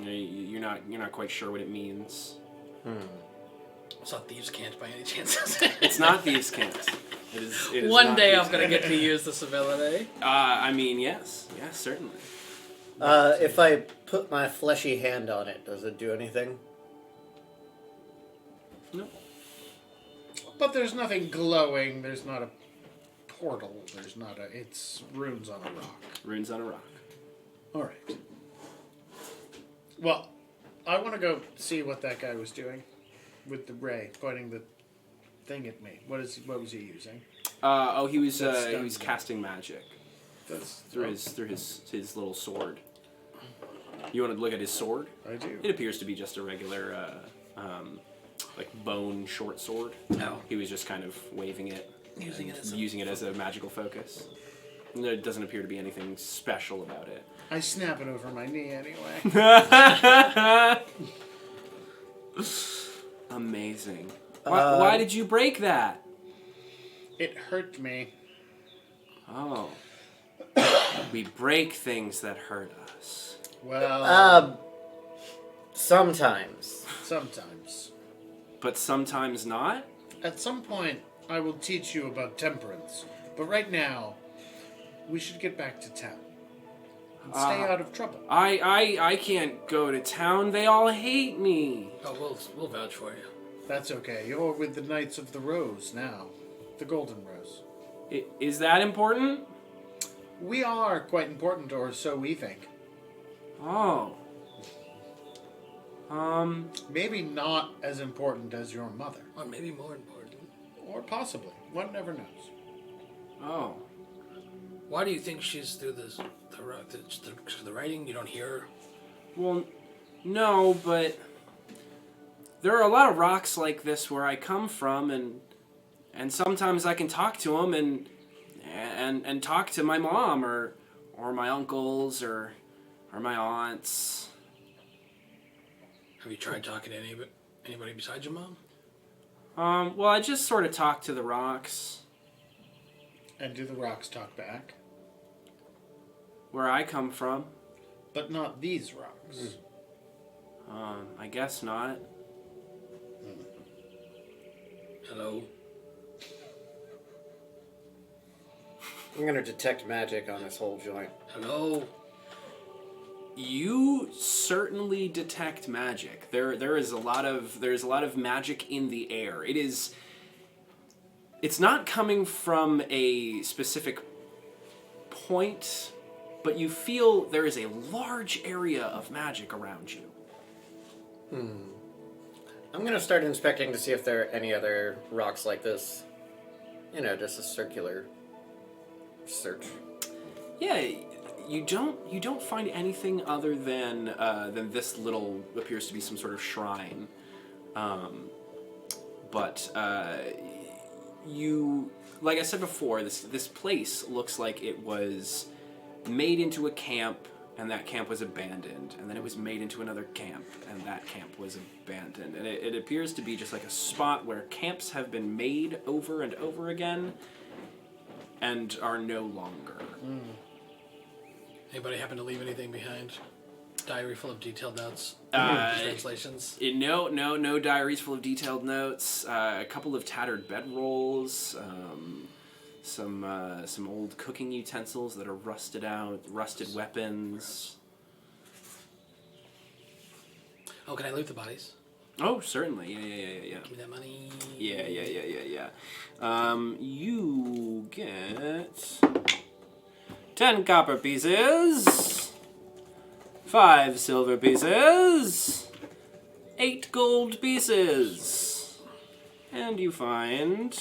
You're not quite sure what it means.
It's not Thieves' Cant by any chance.
It's not Thieves' Cant. It is
One
not
day
Thieves'
I'm going to
Cant.
get to use this ability.
I mean, yes. Yes, certainly.
If I put my fleshy hand on it, does it do anything?
No.
But there's nothing glowing. There's not a portal. There's not a. It's runes on a rock.
Runes on a rock.
All right. Well, I want to go see what that guy was doing with the ray, pointing the thing at me. What was he using?
He was
That's
casting magic
That's
through his little sword. You want to look at his sword?
I do.
It appears to be just a regular, like bone short sword.
No.
He was just kind of waving it,
Using it as
a magical focus. And there doesn't appear to be anything special about it.
I snap it over my knee anyway.
Amazing. Why did you break that?
It hurt me.
Oh. We break things that hurt us.
Well,
Sometimes.
sometimes.
But sometimes not?
At some point, I will teach you about temperance. But right now, we should get back to town. And stay out of trouble.
I can't go to town. They all hate me.
Oh, we'll vouch for you.
That's okay. You're with the Knights of the Rose now. The Golden Rose.
Is that important?
We are quite important, or so we think.
Oh.
Maybe not as important as your mother.
Or maybe more important.
Or possibly. One never knows.
Oh.
Why do you think she's through the writing? You don't hear her?
Well, no, but there are a lot of rocks like this where I come from, and sometimes I can talk to them, and and talk to my mom or my uncles or my aunts.
Have you tried talking to anybody besides your mom?
Well, I just sort of talk to the rocks.
And do the rocks talk back?
Where I come from.
But not these rocks.
I guess not.
Hello?
I'm gonna detect magic on this whole joint.
Hello?
You certainly detect magic. There's a lot of magic in the air. It's not coming from a specific point, but you feel there is a large area of magic around you.
I'm gonna start inspecting to see if there are any other rocks like this. You know, just a circular search.
Yeah, you don't find anything other than this little appears to be some sort of shrine. But you, like I said before, this place looks like it was made into a camp, and that camp was abandoned, and then it was made into another camp, and that camp was abandoned, and it appears to be just like a spot where camps have been made over and over again, and are no longer.
Anybody happen to leave anything behind? Diary full of detailed notes? Translations?
No diaries full of detailed notes. A couple of tattered bedrolls. Some old cooking utensils that are rusted out. Rusted weapons.
Oh, can I loot the bodies?
Oh, certainly. Yeah.
Give me that money.
Yeah. You get 10 copper pieces, 5 silver pieces, 8 gold pieces, and you find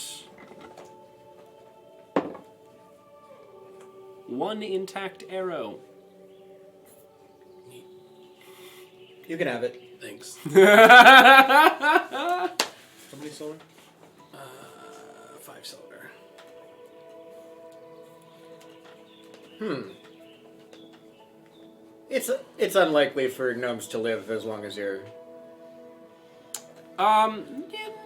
1 intact arrow.
You can have it.
Thanks.
How many silver?
5 silver.
It's unlikely for gnomes to live as long as you're...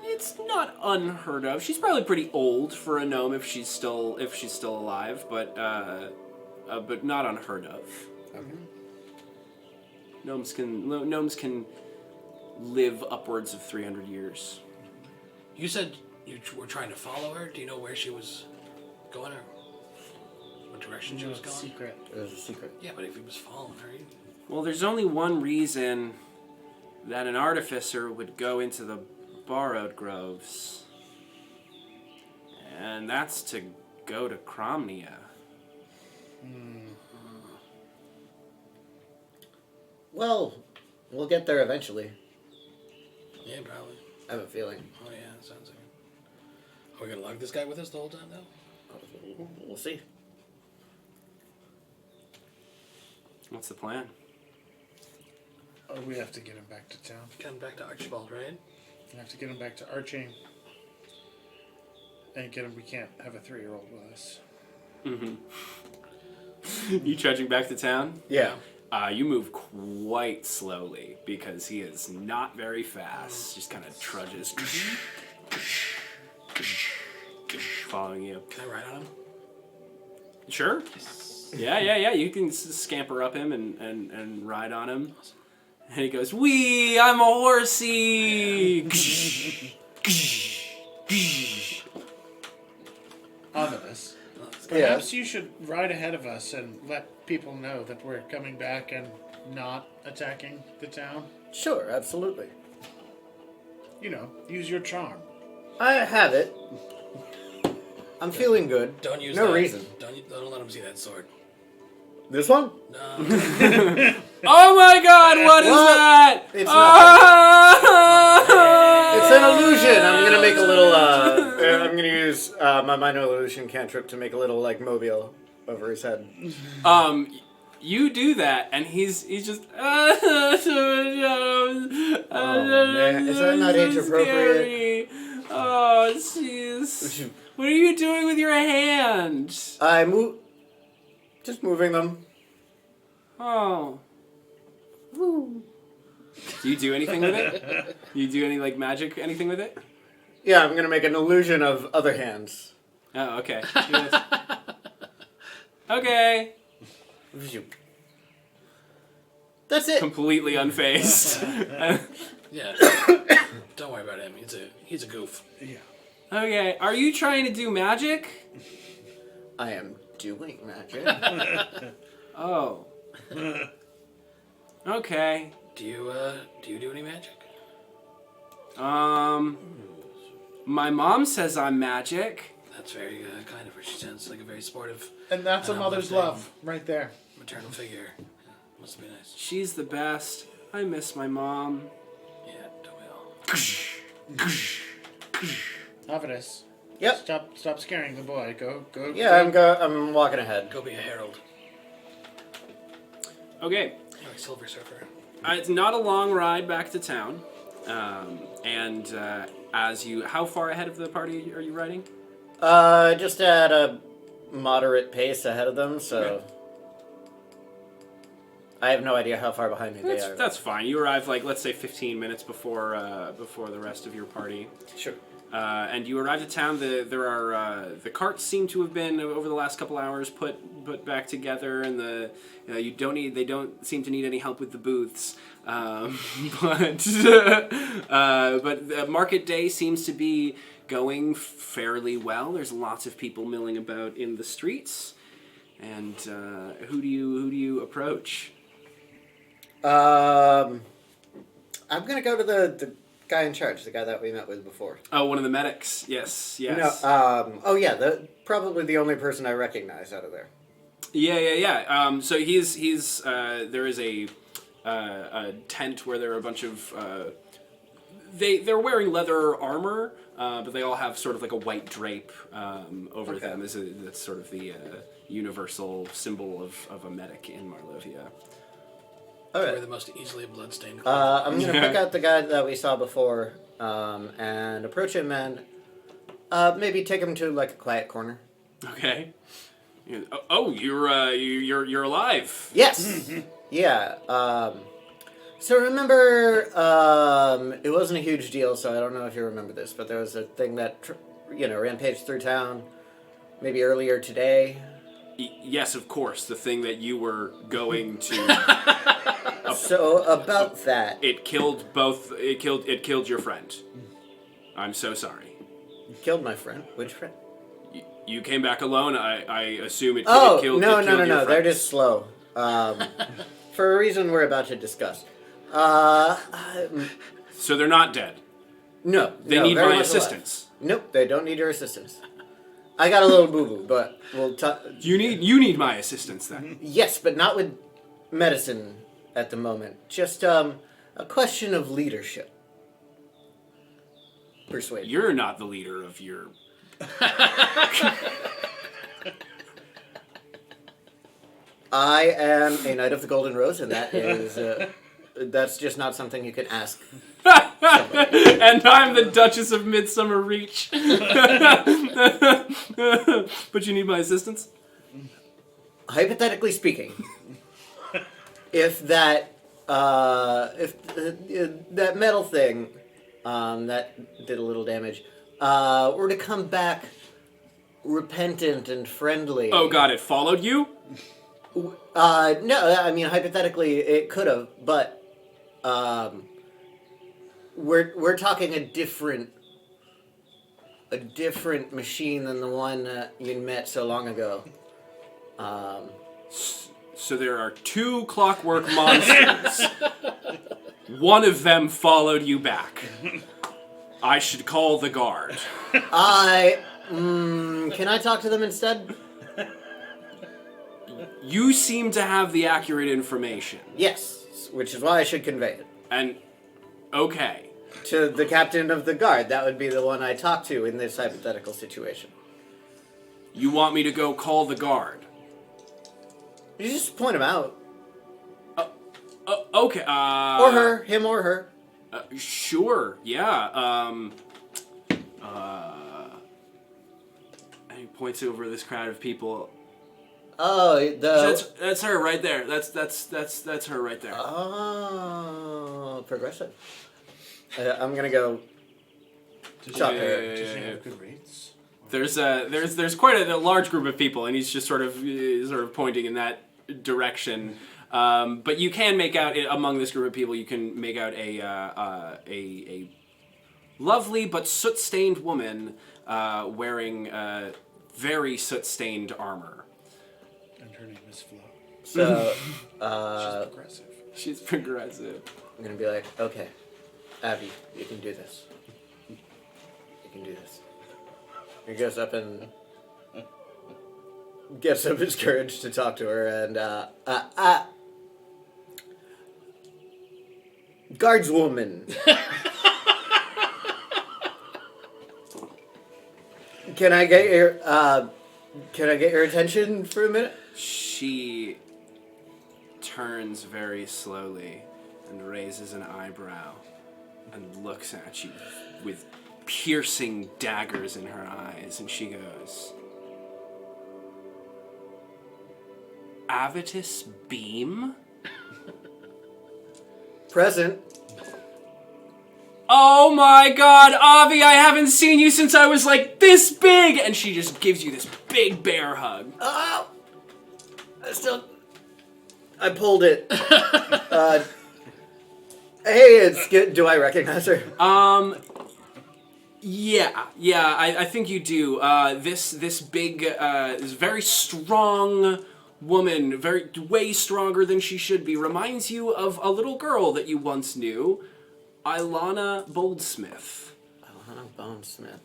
It's not unheard of. She's probably pretty old for a gnome if she's still alive, but not unheard of.
Okay.
Gnomes can live upwards of 300 years.
You said you were trying to follow her? Do you know where she was going or what direction she was going?
Secret.
It was a secret.
Yeah, but if he was following her,
Well, there's only one reason that an artificer would go into the borrowed groves, and that's to go to Cromnia.
Well, we'll get there eventually.
yeah, probably.
I have a feeling.
Oh yeah, that sounds like it. Are we gonna lug this guy with us the whole time though?
We'll see.
What's the plan?
Oh, we have to get him back to town.
Come back to Archibald, right?
We have to get him back to Archie. And get him. We can't have a 3-year-old with us.
You trudging back to town?
Yeah.
You move quite slowly because he is not very fast. Just kind of trudges, following you.
Can I ride on him?
Sure. Yeah. You can scamper up him and ride on him. And he goes, "Wee, I'm a horsey."
Avitus,
Yeah.
perhaps you should ride ahead of us and let people know that we're coming back and not attacking the town.
Sure, absolutely.
You know, use your charm.
I have it. I'm feeling good.
Don't use
no
that.
reason.
Don't let him see that sword.
This one?
No.
Oh my God! What is that?
It's It's an illusion. I'm gonna make a little. I'm gonna use my minor illusion cantrip to make a little like mobile over his head.
You do that, and he's just. Oh
man, is that not age appropriate?
Oh, jeez. What are you doing with your hand?
Just moving them.
Oh.
Woo.
Do you do anything with it? You do any like magic anything with it?
Yeah, I'm gonna make an illusion of other hands.
Oh, okay. Yes. Okay.
That's it.
Completely unfazed.
Yeah. Don't worry about him. He's a goof.
Yeah.
Okay. Are you trying to do magic?
I am doing magic.
Oh. Okay.
Do you do any magic?
My mom says I'm magic.
That's very kind of her. She sounds like a very sportive
And that's a mother's
uplifting
love right there.
maternal figure. Must be nice.
She's the best. I miss my mom.
Yeah, don't we all?
Avitus.
Yep.
Stop scaring the boy. Go.
Yeah, I'm walking ahead.
Go be a herald.
Okay.
Or a silver surfer.
It's not a long ride back to town. How far ahead of the party are you riding?
Just at a moderate pace ahead of them, so I have no idea how far behind me they are.
That's fine. You arrive let's say 15 minutes before the rest of your party.
Sure.
And you arrive at town. The carts seem to have been over the last couple hours put back together, and they don't seem to need any help with the booths. But market day seems to be going fairly well. There's lots of people milling about in the streets. And who do you approach?
I'm gonna go to the guy in charge, the guy that we met with before.
Oh, one of the medics. Yes.
No, probably the only person I recognize out of there.
Yeah. So he's there is a tent where there are a bunch of they're wearing leather armor, but they all have sort of like a white drape over them. That's sort of the universal symbol of a medic in Marlovia.
Okay.
We're the most easily bloodstained.
I'm gonna pick out the guy that we saw before, and approach him and maybe take him to like a quiet corner.
Okay. Oh, you're alive.
Yes. Yeah. So remember, it wasn't a huge deal, so I don't know if you remember this, but there was a thing that rampaged through town, maybe earlier today.
Yes, of course. The thing that you were going to.
So about that,
It killed your friend. I'm so sorry.
you killed my friend. Which friend?
You came back alone. I assume it
Oh,
killed.
no.
Your
They're
friend.
just slow. For a reason we're about to discuss.
So they're not dead.
No.
They
no,
need
very
my
much alive.
assistance.
Nope, they don't need your assistance. I got a little boo-boo, but we'll talk.
You need my assistance then.
Yes, but not with medicine at the moment. Just a question of leadership. Persuade.
You're not the leader of your.
I am a Knight of the Golden Rose, and that is that's just not something you can ask.
And I'm the Duchess of Midsummer Reach. But you need my assistance?
Hypothetically speaking, if that metal thing that did a little damage were to come back repentant and friendly.
Oh god, it followed you?
No, I mean hypothetically it could have, but we're talking a different machine than the one you met so long ago.
So there are two clockwork monsters. One of them followed you back. I should call the guard.
Can I talk to them instead?
You seem to have the accurate information.
Yes, which is why I should convey it.
And, okay.
To the captain of the guard. That would be the one I talk to in this hypothetical situation.
You want me to go call the guard?
You just point him out.
Okay.
Or her. Him or her.
Sure, yeah. And he points over this crowd of people.
Oh,
That's her right there. That's her right there.
Oh, progressive. I'm gonna go shop her.
Does he have good rates?
There's quite a large group of people, and he's just sort of pointing in that direction. But you can make out among this group of people. You can make out a lovely but soot-stained woman wearing very soot-stained armor.
And her name is Flo.
So,
She's progressive.
She's progressive.
I'm gonna be like, okay, Abby, you can do this. You can do this. He goes up and gets up his courage to talk to her, and guardswoman. Can I get your attention for a minute?
She turns very slowly and raises an eyebrow and looks at you with piercing daggers in her eyes, and she goes, Avitus Beam?
Present.
Oh my god, Avi, I haven't seen you since I was like this big! And she just gives you this big bear hug.
Oh! I pulled it. Hey, it's good. Do I recognize her?
Yeah, I think you do. This big, this very strong woman, way stronger than she should be, reminds you of a little girl that you once knew, Ilana Boldsmithe.
Ilana Boldsmithe.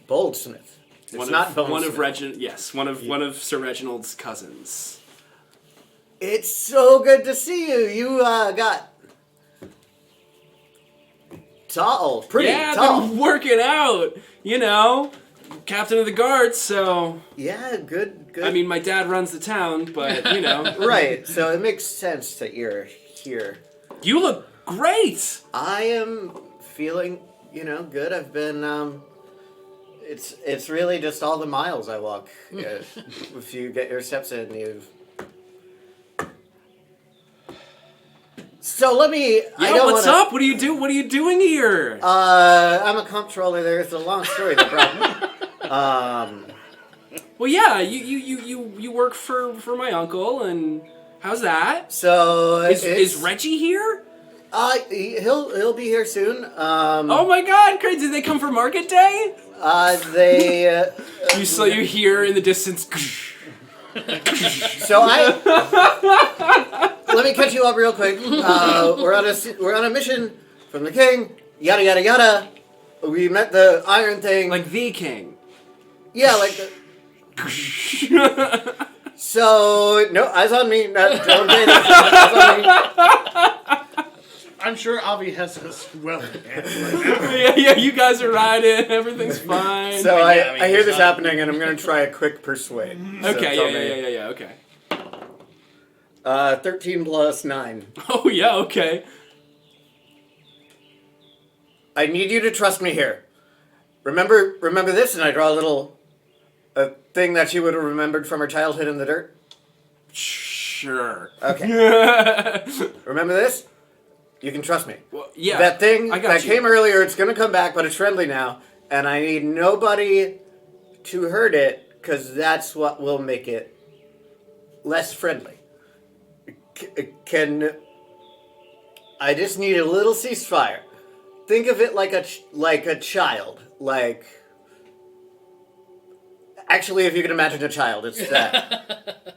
Boldsmithe.
It's not Boldsmithe.
One of one of Sir Reginald's cousins.
It's so good to see you. You got tall, pretty tall.
Been working out. You know, captain of the guards. So
yeah, good.
I mean, my dad runs the town, but you know.
Right. So it makes sense that you're here.
You look great.
I am feeling, good. I've been. It's really just all the miles I walk. If you get your steps in, you've. So let me.
What's up? What do you do? What are you doing here?
I'm a comptroller. There's a long story that brought me.
Well, yeah, you work for my uncle, and how's that?
So
is Reggie here?
He'll be here soon.
Oh my God! Great! Did they come for market day?
They.
You hear in the distance.
So let me catch you up real quick. We're on a mission from the king. Yada yada yada. We met the Iron Thing.
Like the king.
Yeah, like the. So no, eyes on me. Don't say that. Eyes on me.
I'm sure Avi has us well.
Yeah, you guys are riding. Everything's fine.
So I hear this happening, and I'm gonna try a quick persuade.
Okay, yeah, okay.
13 plus 9.
Oh yeah, okay.
I need you to trust me here. Remember this, and I draw a thing that she would have remembered from her childhood in the dirt.
Sure.
Okay. Remember this? You can trust me.
Well, yeah.
That thing that
you.
came earlier, it's gonna come back, but it's friendly now, and I need nobody to hurt it, because that's what will make it less friendly. I just need a little ceasefire. Think of it like a child. Actually, if you can imagine a child, it's that.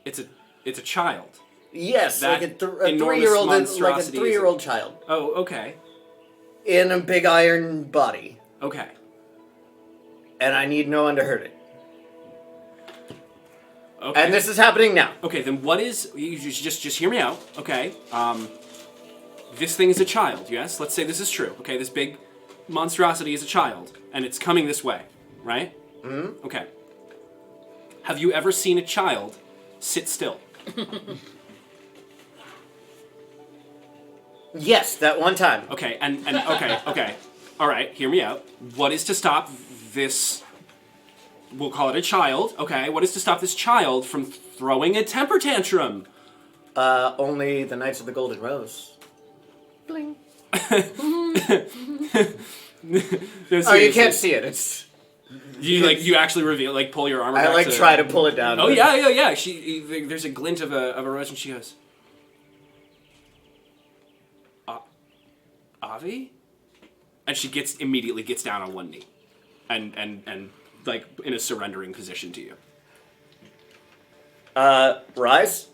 It's a child.
Yes,
that
like a 3-year-old, like a 3-year-old child.
Oh, okay.
In a big iron body.
Okay.
And I need no one to hurt it.
Okay.
And this is happening now.
Okay, then what is... You just hear me out, okay? This thing is a child, yes? Let's say this is true, okay? This big monstrosity is a child, and it's coming this way, right?
Mm-hmm.
Okay. Have you ever seen a child sit still?
Yes, that one time.
Okay, and okay. All right, hear me out. What is to stop this? We'll call it a child. Okay, what is to stop this child from throwing a temper tantrum?
Only the Knights of the Golden Rose. Bling.
No,
Oh, you can't see it. It's.
You actually reveal, pull your armor.
I
back
try to pull it down.
Oh
but-
yeah. There's a glint of a rose, and she goes, Avi, and she immediately gets down on one knee, and in a surrendering position to you.
Rise,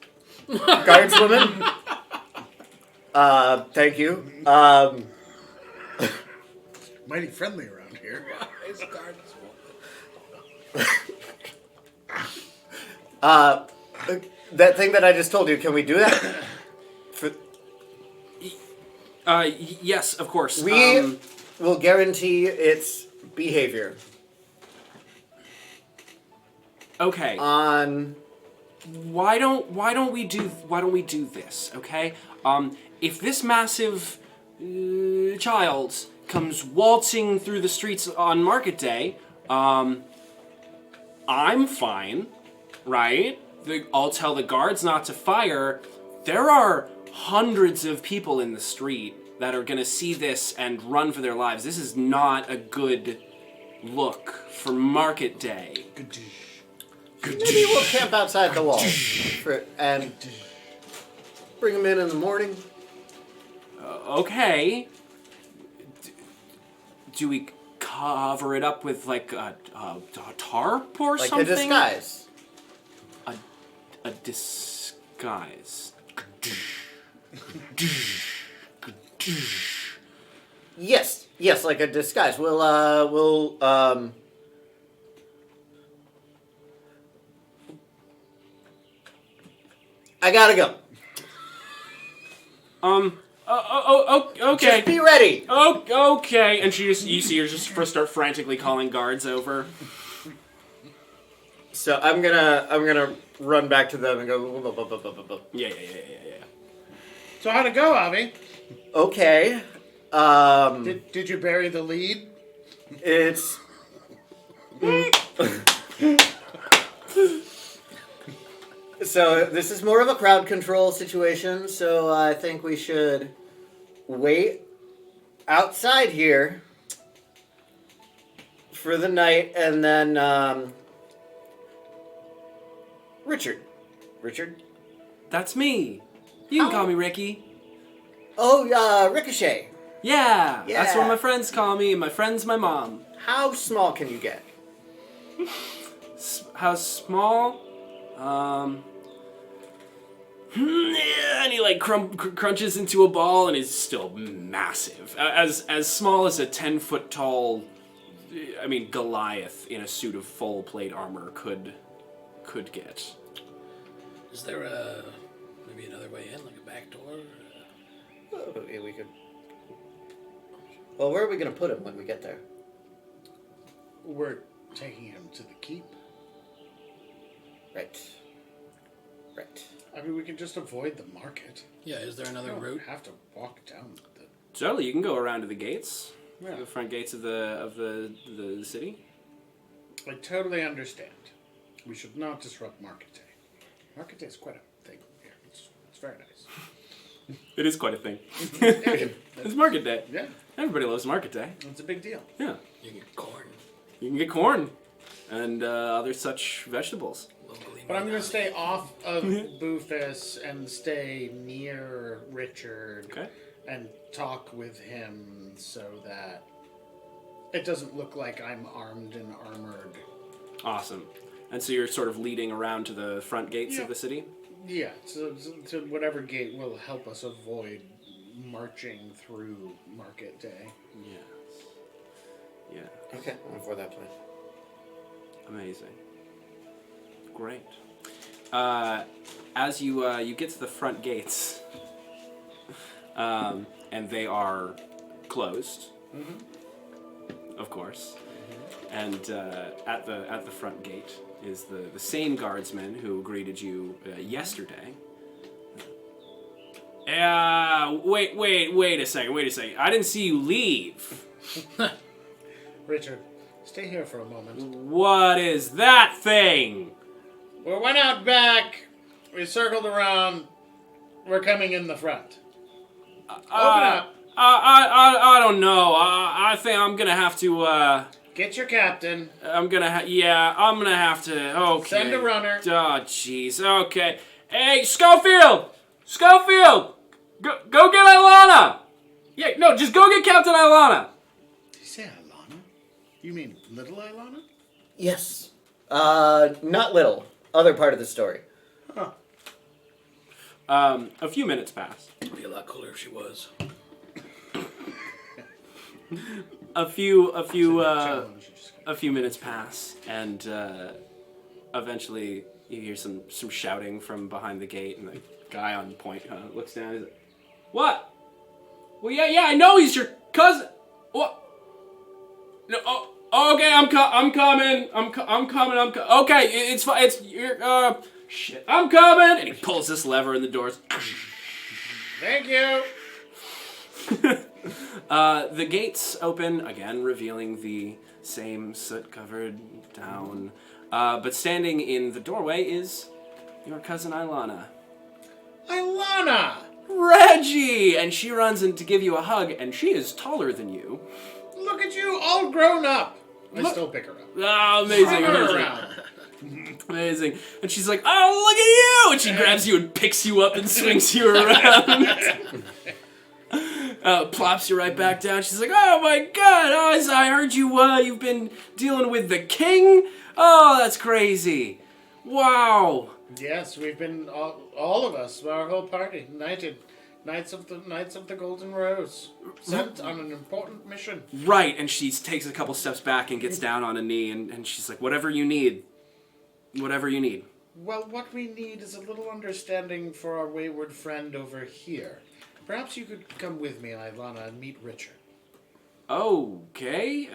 guardswoman. Thank you.
Mighty friendly around here.
That thing that I just told you, can we do that?
Yes, of course.
We will guarantee its behavior.
Okay.
On.
Why don't we do this? Okay. If this massive child comes waltzing through the streets on Market Day, I'm fine, right? I'll tell the guards not to fire. There are hundreds of people in the street that are gonna see this and run for their lives. This is not a good look for Market Day.
Maybe we'll camp outside the wall and bring them in the morning.
Okay. Do we cover it up with a tarp or
like
something?
a disguise.
A disguise.
Yes, like a disguise. We'll I gotta go.
Okay.
Just be ready.
Oh, okay. And you see her just start frantically calling guards over.
So I'm gonna run back to them and go.
Yeah.
So how'd it go, Avi?
Okay.
Did you bury the lead?
It's. So this is more of a crowd control situation. So I think we should wait outside here for the night, and then Richard.
That's me. You can call me Ricky.
Oh, Ricochet.
Yeah, that's
Yeah.
what my friends call me, and my friend's my mom.
How small can you get?
How small? And he crunches into a ball and is still massive. As small as a 10-foot tall, Goliath in a suit of full plate armor could get.
Is there maybe another way in, like a back door?
Oh, yeah, we could. Well, where are we gonna put him when we get there?
We're taking him to the keep.
Right.
I mean, we can just avoid the market.
Yeah, is there another
We don't
route?
have to walk down the...
Certainly, you can go around to the gates,
Yeah.
the front gates of the city.
I totally understand. We should not disrupt Market Day. Market Day is quite a thing here. It's very nice.
It is quite a thing. It's Market Day.
Yeah,
Everybody loves Market Day.
it's a big deal.
Yeah,
You can get corn.
you can get corn and other such vegetables.
Locally
But I'm
made
going to
honey.
stay off of Bufus and stay near Richard
Okay.
and talk with him so that it doesn't look like I'm armed and armored.
Awesome. And so you're sort of leading around to the front gates
Yeah.
of the city?
Yeah, so to whatever gate will help us avoid marching through Market Day.
Yes. Yeah.
Okay, I'm for that plan.
Amazing. Great. As you get to the front gates, and they are closed, of course. And at the front gate is the same guardsman who greeted you yesterday. Wait a second. I didn't see you leave.
Richard, stay here for a moment.
What is that thing?
We went out back. We circled around. We're coming in the front. Open up.
I don't know. I think I'm gonna have to.
Get your captain.
I'm gonna have to. Okay.
Send a runner.
Oh, jeez. Okay. Hey, Schofield! Schofield! Go get Ilana! Yeah, no, just go get Captain Ilana.
Did you say Ilana? You mean little Ilana?
Yes. Not little. Other part of the story.
Huh.
A few minutes pass.
It'd be a lot cooler if she was.
A few
Challenge.
minutes pass, and eventually you hear some shouting from behind the gate, and the guy on point looks down. He's like, "What? Well, yeah, I know he's your cousin. What? No, okay, I'm coming. Okay, it's fine. Shit, I'm coming." And he pulls this lever, and the doors.
Thank you.
The gates open again, revealing the same soot-covered town. But standing in the doorway is your cousin Ilana.
Ilana!
Reggie! And she runs in to give you a hug, and she is taller than you.
Look at you, all grown up. I still pick her up.
Oh, amazing,
Run her
amazing.
around.
Amazing. And she's like, "Oh, look at you!" And she grabs you and picks you up and swings you around. Plops you right back down. She's like, "Oh my God! I heard you've been dealing with the king. Oh, that's crazy! Wow!"
Yes, we've been all of us, our whole party, Knights of the Golden Rose, sent on an important mission.
Right, and she takes a couple steps back and gets down on a knee, and she's like, "Whatever you need, whatever you need."
Well, what we need is a little understanding for our wayward friend over here. Perhaps you could come with me, Ilana, and meet Richard.
Okay.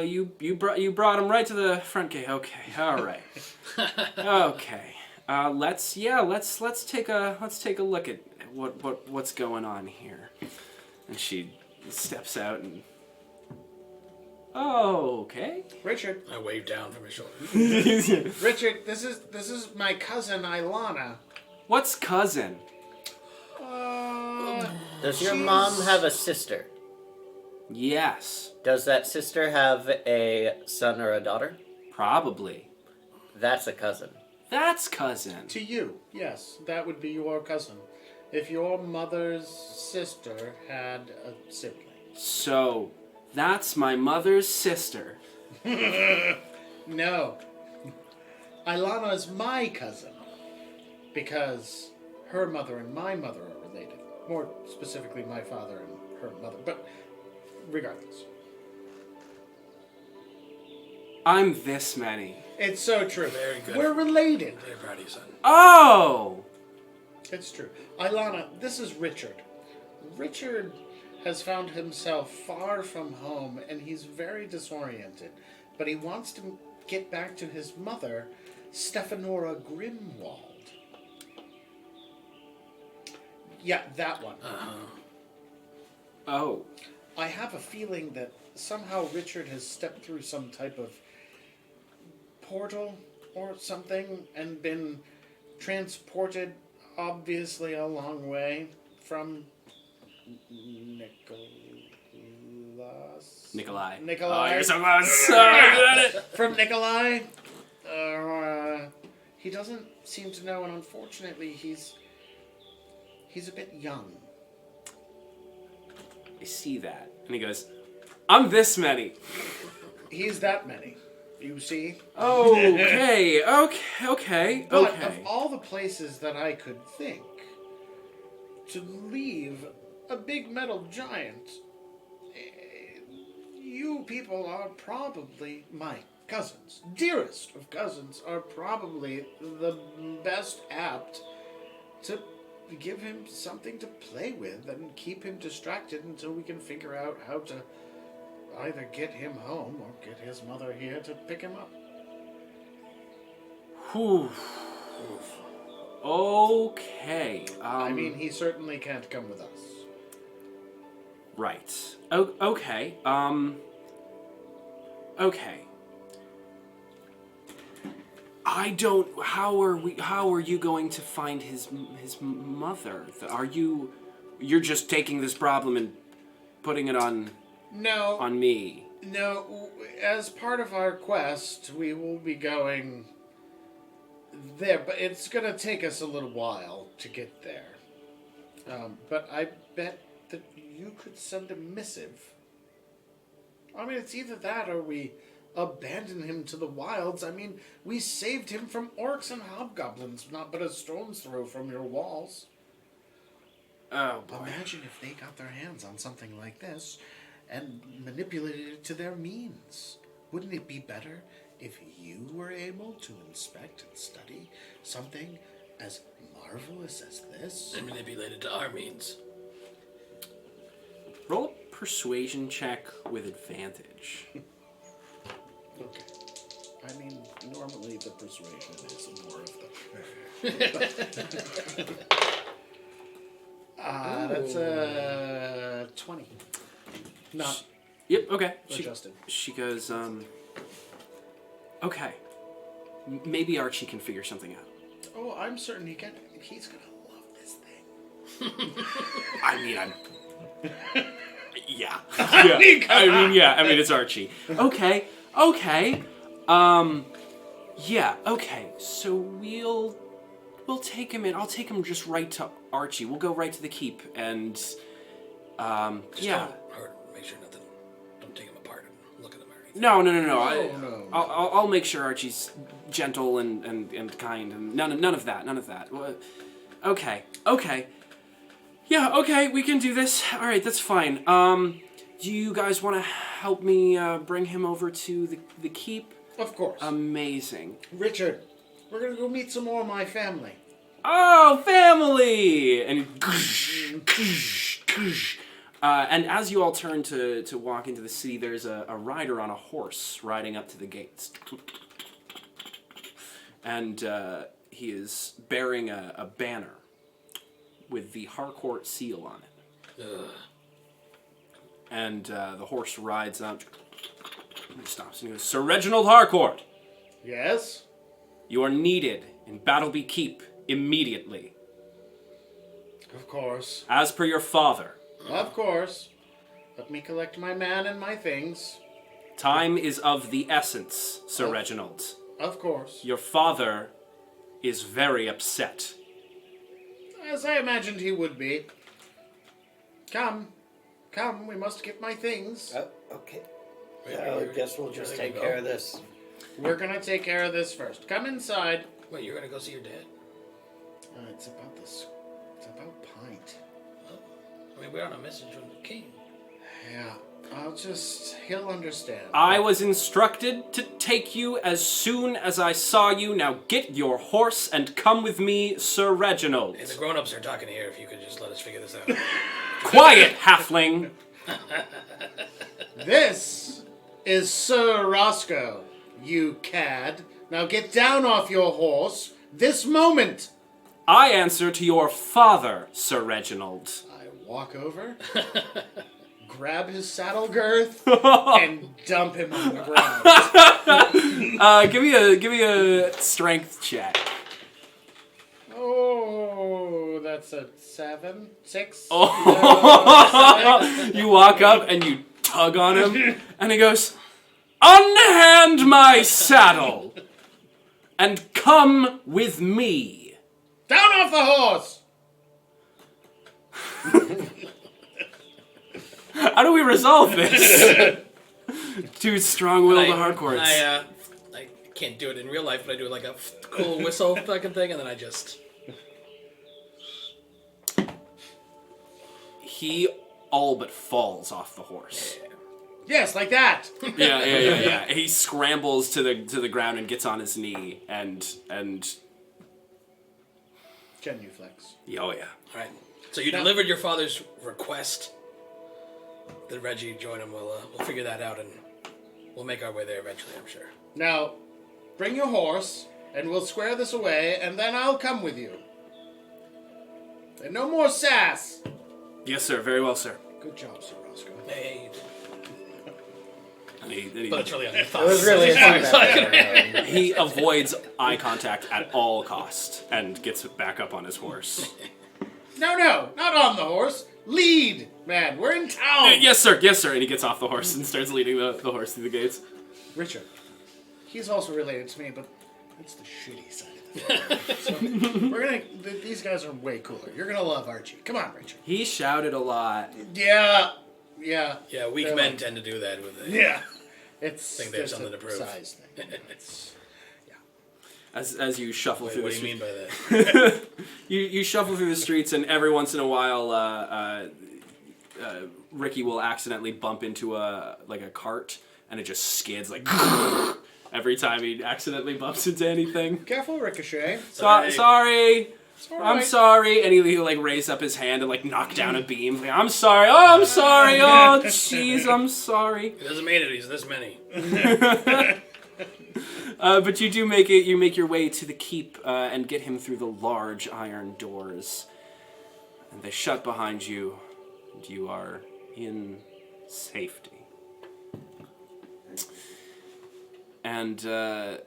You brought him right to the front gate. Okay. All right. Okay. Let's take a look at what's going on here. And she steps out and. Oh, okay.
Richard.
I wave down from his shoulder.
Richard, this is my cousin Ilana.
What's cousin?
Does your mom have a sister?
Yes.
Does that sister have a son or a daughter?
Probably.
That's a cousin.
That's cousin.
To you, yes, that would be your cousin. If your mother's sister had a sibling.
So, that's my mother's sister.
No. Ilana is my cousin. Because her mother and my mother are related. More specifically, my father and her mother. But regardless.
I'm this many.
It's so true.
Very good.
We're related.
Very proud of you, son.
Oh!
It's true. Ilana, this is Richard. Richard has found himself far from home and he's very disoriented. But he wants to get back to his mother, Stephanora Grimwald. Yeah, that one.
Oh.
I have a feeling that somehow Richard has stepped through some type of portal or something and been transported, obviously a long way, from
Nikolai.
Nikolai.
Oh, you're so close. So good at it.
From Nikolai. He doesn't seem to know, and unfortunately, he's a bit young.
I see that. And he goes, "I'm this many."
He's that many. You see?
Okay.
But of all the places that I could think to leave a big metal giant, you people are probably my cousins. Dearest of cousins are probably the best apt to give him something to play with and keep him distracted until we can figure out how to either get him home or get his mother here to pick him up.
Whew. Okay.
I mean, he certainly can't come with us.
Right. Okay. Okay. I don't. How are you going to find his mother? You're just taking this problem and putting it on me.
No, as part of our quest, we will be going there, but it's going to take us a little while to get there. But I bet that you could send a missive. I mean, it's either that or we abandon him to the wilds. I mean, we saved him from orcs and hobgoblins, not but a stone's throw from your walls.
Oh, boy.
Imagine if they got their hands on something like this and manipulated it to their means. Wouldn't it be better if you were able to inspect and study something as marvelous as this?
And manipulate it to our means.
Roll a persuasion check with advantage.
Okay. I mean, normally the persuasion is more of the... that's a 20. Not
Yep, okay.
adjusted.
She goes, okay. Maybe Archie can figure something out.
Oh, I'm certain he's gonna love this thing.
I mean, yeah. I mean, it's Archie. Okay. Yeah, okay. So we'll take him in. I'll take him just right to Archie. We'll go right to the keep and,
Just
yeah.
don't hurt him. Make sure nothing. Don't take him apart and look at him or anything.
No.
No.
I'll make sure Archie's gentle and kind and none of that. Okay. Yeah, okay, we can do this. All right, that's fine. Do you guys want to help me bring him over to the keep?
Of course.
Amazing.
Richard, we're gonna go meet some more of my family.
Oh, family! And as you all turn to walk into the city, there's a rider on a horse riding up to the gates. And he is bearing a banner with the Harcourt seal on it.
Ugh.
And the horse rides up and he stops and he goes, Sir Reginald Harcourt,
Yes?
you are needed in Battleby Keep immediately.
Of course.
As per your father,
Of course. Let me collect my man and my things.
time is of the essence, Sir Reginald.
Of course.
Your father is very upset.
As I imagined he would be. Come, we must get my things.
Oh, okay.
Wait,
I guess we'll just take care of this.
We're gonna take care of this first. Come inside.
Wait, you're gonna go see your dad?
It's about this. It's about Pint.
I mean, we're on a message from the king.
Yeah, he'll understand.
I was instructed to take you as soon as I saw you. Now get your horse and come with me, Sir Reginald.
Hey, the grown-ups are talking here. If you could just let us figure this out.
Quiet, halfling!
This is Sir Roscoe, you cad. Now get down off your horse this moment.
I answer to your father, Sir Reginald.
I walk over, grab his saddle girth, and dump him on the ground.
Give me a strength check.
Oh, that's a 7, 6.
Oh. You walk up and you tug on him, and he goes, "Unhand my saddle, and come with me."
Down off the horse!
How do we resolve this? Too strong-willed Harcourts.
I can't do it in real life, but I do like a cool whistle fucking thing, and then I just...
He all but falls off the horse.
Yes, like that.
Yeah. He scrambles to the ground and gets on his knee and
Genuflex.
oh yeah.
All right. So you delivered your father's request that Reggie join him. We'll figure that out, and we'll make our way there eventually, I'm sure.
Now, bring your horse, and we'll square this away, and then I'll come with you. And no more sass.
Yes, sir. Very well, sir.
Good job, Sir Roscoe. Roscoe.
Hey.
And he,
But it's really on your
It
thoughts.
was really a
he avoids eye contact at all cost and gets back up on his horse.
No, not on the horse. Lead, man. We're in town.
Yes, sir. Yes, sir. And he gets off the horse and starts leading the horse through the gates.
Richard. He's also related to me, but it's the shitty side of the so we're gonna. These guys are way cooler. You're gonna love Archie. Come on, Richard.
He shouted a lot.
Yeah.
Yeah, weak
They're
men
like-
tend to do that with it.
Yeah. It's
Think they have
there's
something
a
to prove.
size thing. It's
As you shuffle
Wait,
through
what
the
do you
streets.
mean by that?
You shuffle through the streets, and every once in a while, Ricky will accidentally bump into a cart, and it just skids like every time he accidentally bumps into anything.
careful, Ricochet.
Sorry.
It's all
I'm
right.
sorry, and he'll like raise up his hand and like knock down a beam. Like, I'm sorry. Oh, I'm sorry. Oh, jeez, I'm sorry.
He doesn't mean it. He's this many.
But you do make it. You make your way to the keep and get him through the large iron doors, and they shut behind you, and you are in safety. And the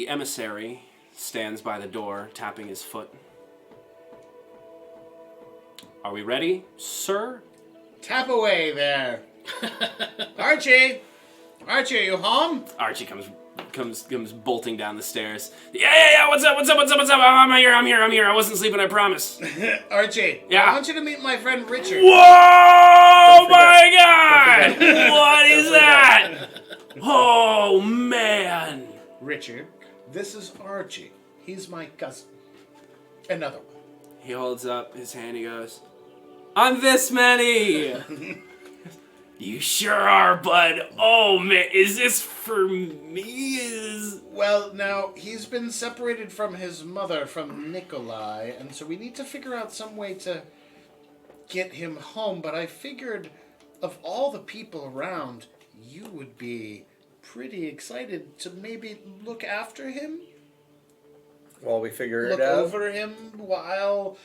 emissary stands by the door, tapping his foot. Are we ready, sir?
Tap away there. Archie, are you home?
Archie comes bolting down the stairs. Yeah. What's up? I'm here. I wasn't sleeping, I promise.
Archie,
Yeah.
I want you to meet my friend Richard.
Whoa! My God! What is that? Oh man!
Richard, this is Archie. He's my cousin. Another one.
He holds up his hand. He goes, "I'm this many." You sure are, bud. Oh man, is this for me?
Well, now, he's been separated from his mother, from Nikolai, and so we need to figure out some way to get him home, but I figured of all the people around, you would be pretty excited to maybe look after him?
While we figure
Look
it out.
over him while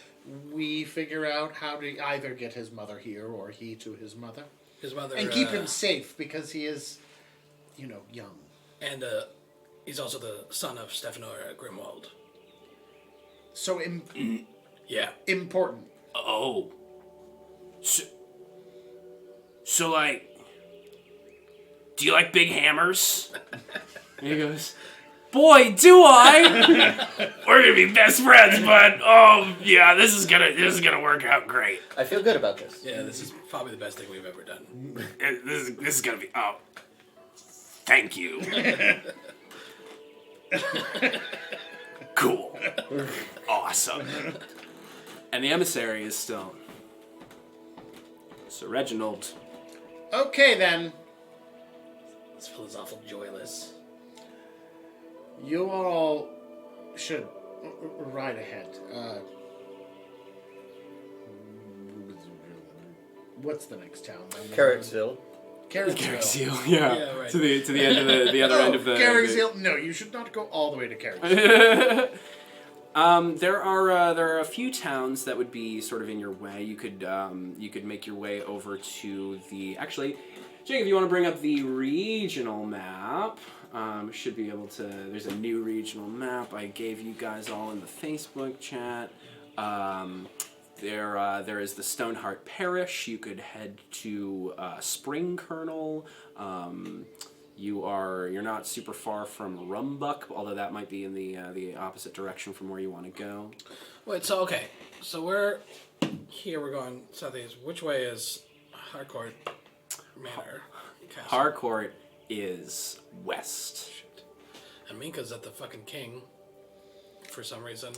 we figure out how to either get his mother here or he to his mother.
His mother.
And keep him safe because he is, young.
And he's also the son of Stephanor Grimwald.
So
Yeah.
important.
Oh. So like, do you like big hammers? And he goes, "Boy, do I!" We're gonna be best friends, bud. Oh yeah, this is gonna work out great.
I feel good about this.
Yeah, this is probably the best thing we've ever done.
This is gonna be. Oh, thank you. Cool. Awesome. And the emissary is still. So Reginald.
Okay, then.
This feels awful joyless.
You all should ride ahead. What's the next town?
Carrotsville.
Carricksville.
Yeah.
Yeah, right.
To the end of the other end of the.
Carricksville. No, you should not go all the way to Carricksville.
There are a few towns that would be sort of in your way. You could make your way over to the. Actually, Jake, if you want to bring up the regional map, should be able to. There's a new regional map I gave you guys all in the Facebook chat. There is the Stoneheart Parish. You could head to Spring Kernel. You're not super far from Rumbuck, although that might be in the opposite direction from where you want to go.
Wait, so we're here. We're going southeast. Which way is Harcourt Manor? Castle?
Harcourt is west.
Shit. And Minka's at the fucking king for some reason.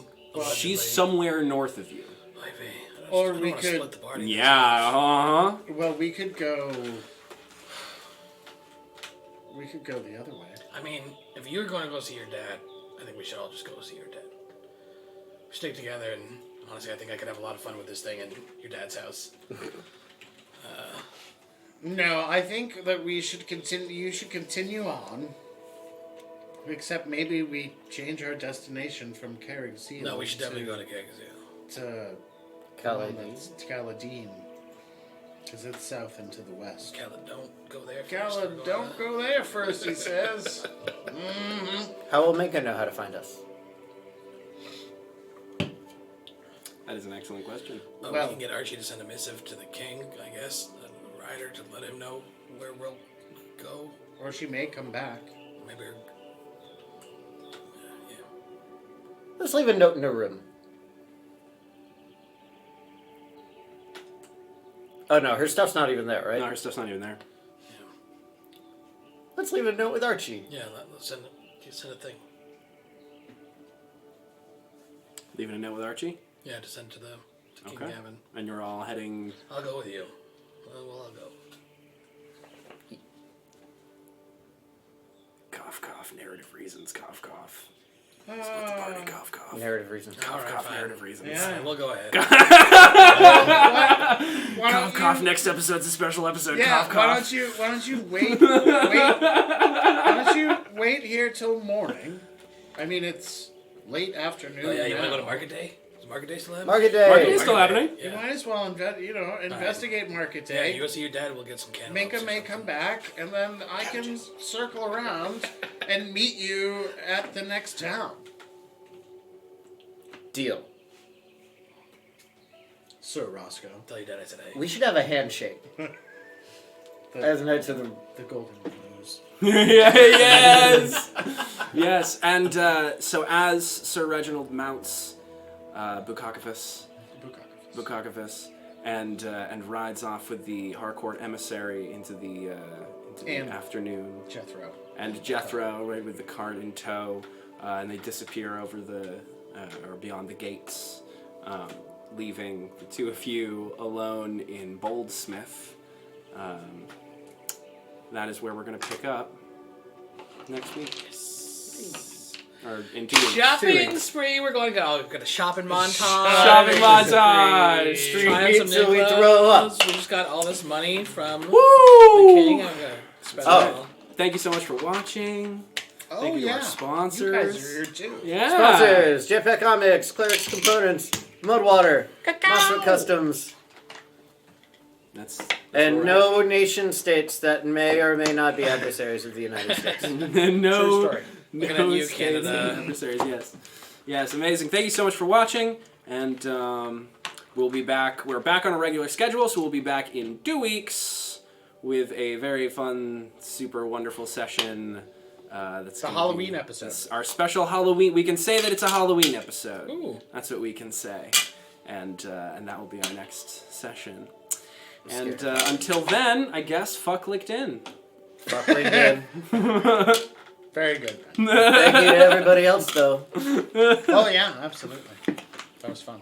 She's somewhere north of you.
Or
I don't
we
wanna
could-
split the party.
Yeah, uh-huh.
Well, we could go the other way.
I mean, if you're going to go see your dad, I think we should all just go see your dad. Stick together, and honestly, I think I could have a lot of fun with this thing in your dad's house.
No, I think that we should continue. You should continue on. Except maybe we change our destination from Carricksville.
No, we should definitely go to Kegazil.
to
Caladine.
Caladine. Because it's south and to the west.
Caelan, don't go there.
Caelan, don't go there first, he says. Mm-hmm.
How will Minka know how to find us?
That is an excellent question.
Well, we can get Archie to send a missive to the king, I guess, a rider to let him know where we'll go.
Or she may come back.
Maybe. Yeah.
Let's leave a note in her room. Oh no, her stuff's not even there, right?
No, her stuff's not even there.
Let's leave a note with Archie.
Yeah, let's send a thing.
Leaving a note with Archie?
Yeah, to send to King
Okay.
Gavin.
And you're all heading...
I'll go with you. Well, I'll go.
Cough, cough, narrative reasons, cough, cough. Split the party, cough, cough.
Narrative reasons.
Cough,
Alright,
cough,
fine.
narrative reasons.
Yeah.
We'll go ahead.
Why
Cough,
don't
cough,
you-
next episode's a special episode,
Yeah,
cough,
why
cough.
don't you wait? Why don't you wait here till morning? I mean, it's late afternoon.
Oh, yeah, you want to
now.
go to Market Day? Is Market Day still happening?
Market Day.
Market Day's still happening.
You
Yeah.
might as well investigate Market
Yeah,
Day.
you go see your dad. We'll get some candles.
Minka may come back, and then I can circle around and meet you at the next town.
Deal.
Sir Roscoe.
Tell your dad I said hey.
We should have a handshake. As Knights of the...
The Golden Blues.
Yes! Yes, and so as Sir Reginald mounts Bukakovus and rides off with the Harcourt emissary into the
And
afternoon,
Jethro.
and Jethro right with the cart in tow, and they disappear over the or beyond the gates, leaving the two of you alone in Boldsmithe. That is where we're going to pick up next week. Or in 2 weeks.
Shopping spree. We're going to go. We've got a shopping montage.
Shopping montage.
Try on some
Till
new
we
clothes.
throw up.
We just got all this money from the
Woo!
king. I'm gonna spend it all.
Thank you so much for watching.
Oh,
Thank you to
yeah.
our sponsors.
You guys are here too.
Yeah.
Sponsors, Jetpack Comics, Clerics Components, Mudwater, Monster Customs,
That's
and
where
no nation states that may or may not be adversaries of the United States.
we're at. no.
True story.
Looking
No
at you,
states
Canada.
and adversaries, yes. Yes, amazing. Thank you so much for watching. And we'll be back. We're back on a regular schedule, so we'll be back in 2 weeks with a very fun, super wonderful session. That's
The
gonna
Halloween
be-
episode.
it's our special Halloween. We can say that it's a Halloween episode.
Ooh.
That's what we can say. And that will be our next session. And until then, I guess, fuck LinkedIn.
Fuck LinkedIn.
Very good.
Thank you to everybody else, though.
Oh, yeah, absolutely. That was fun.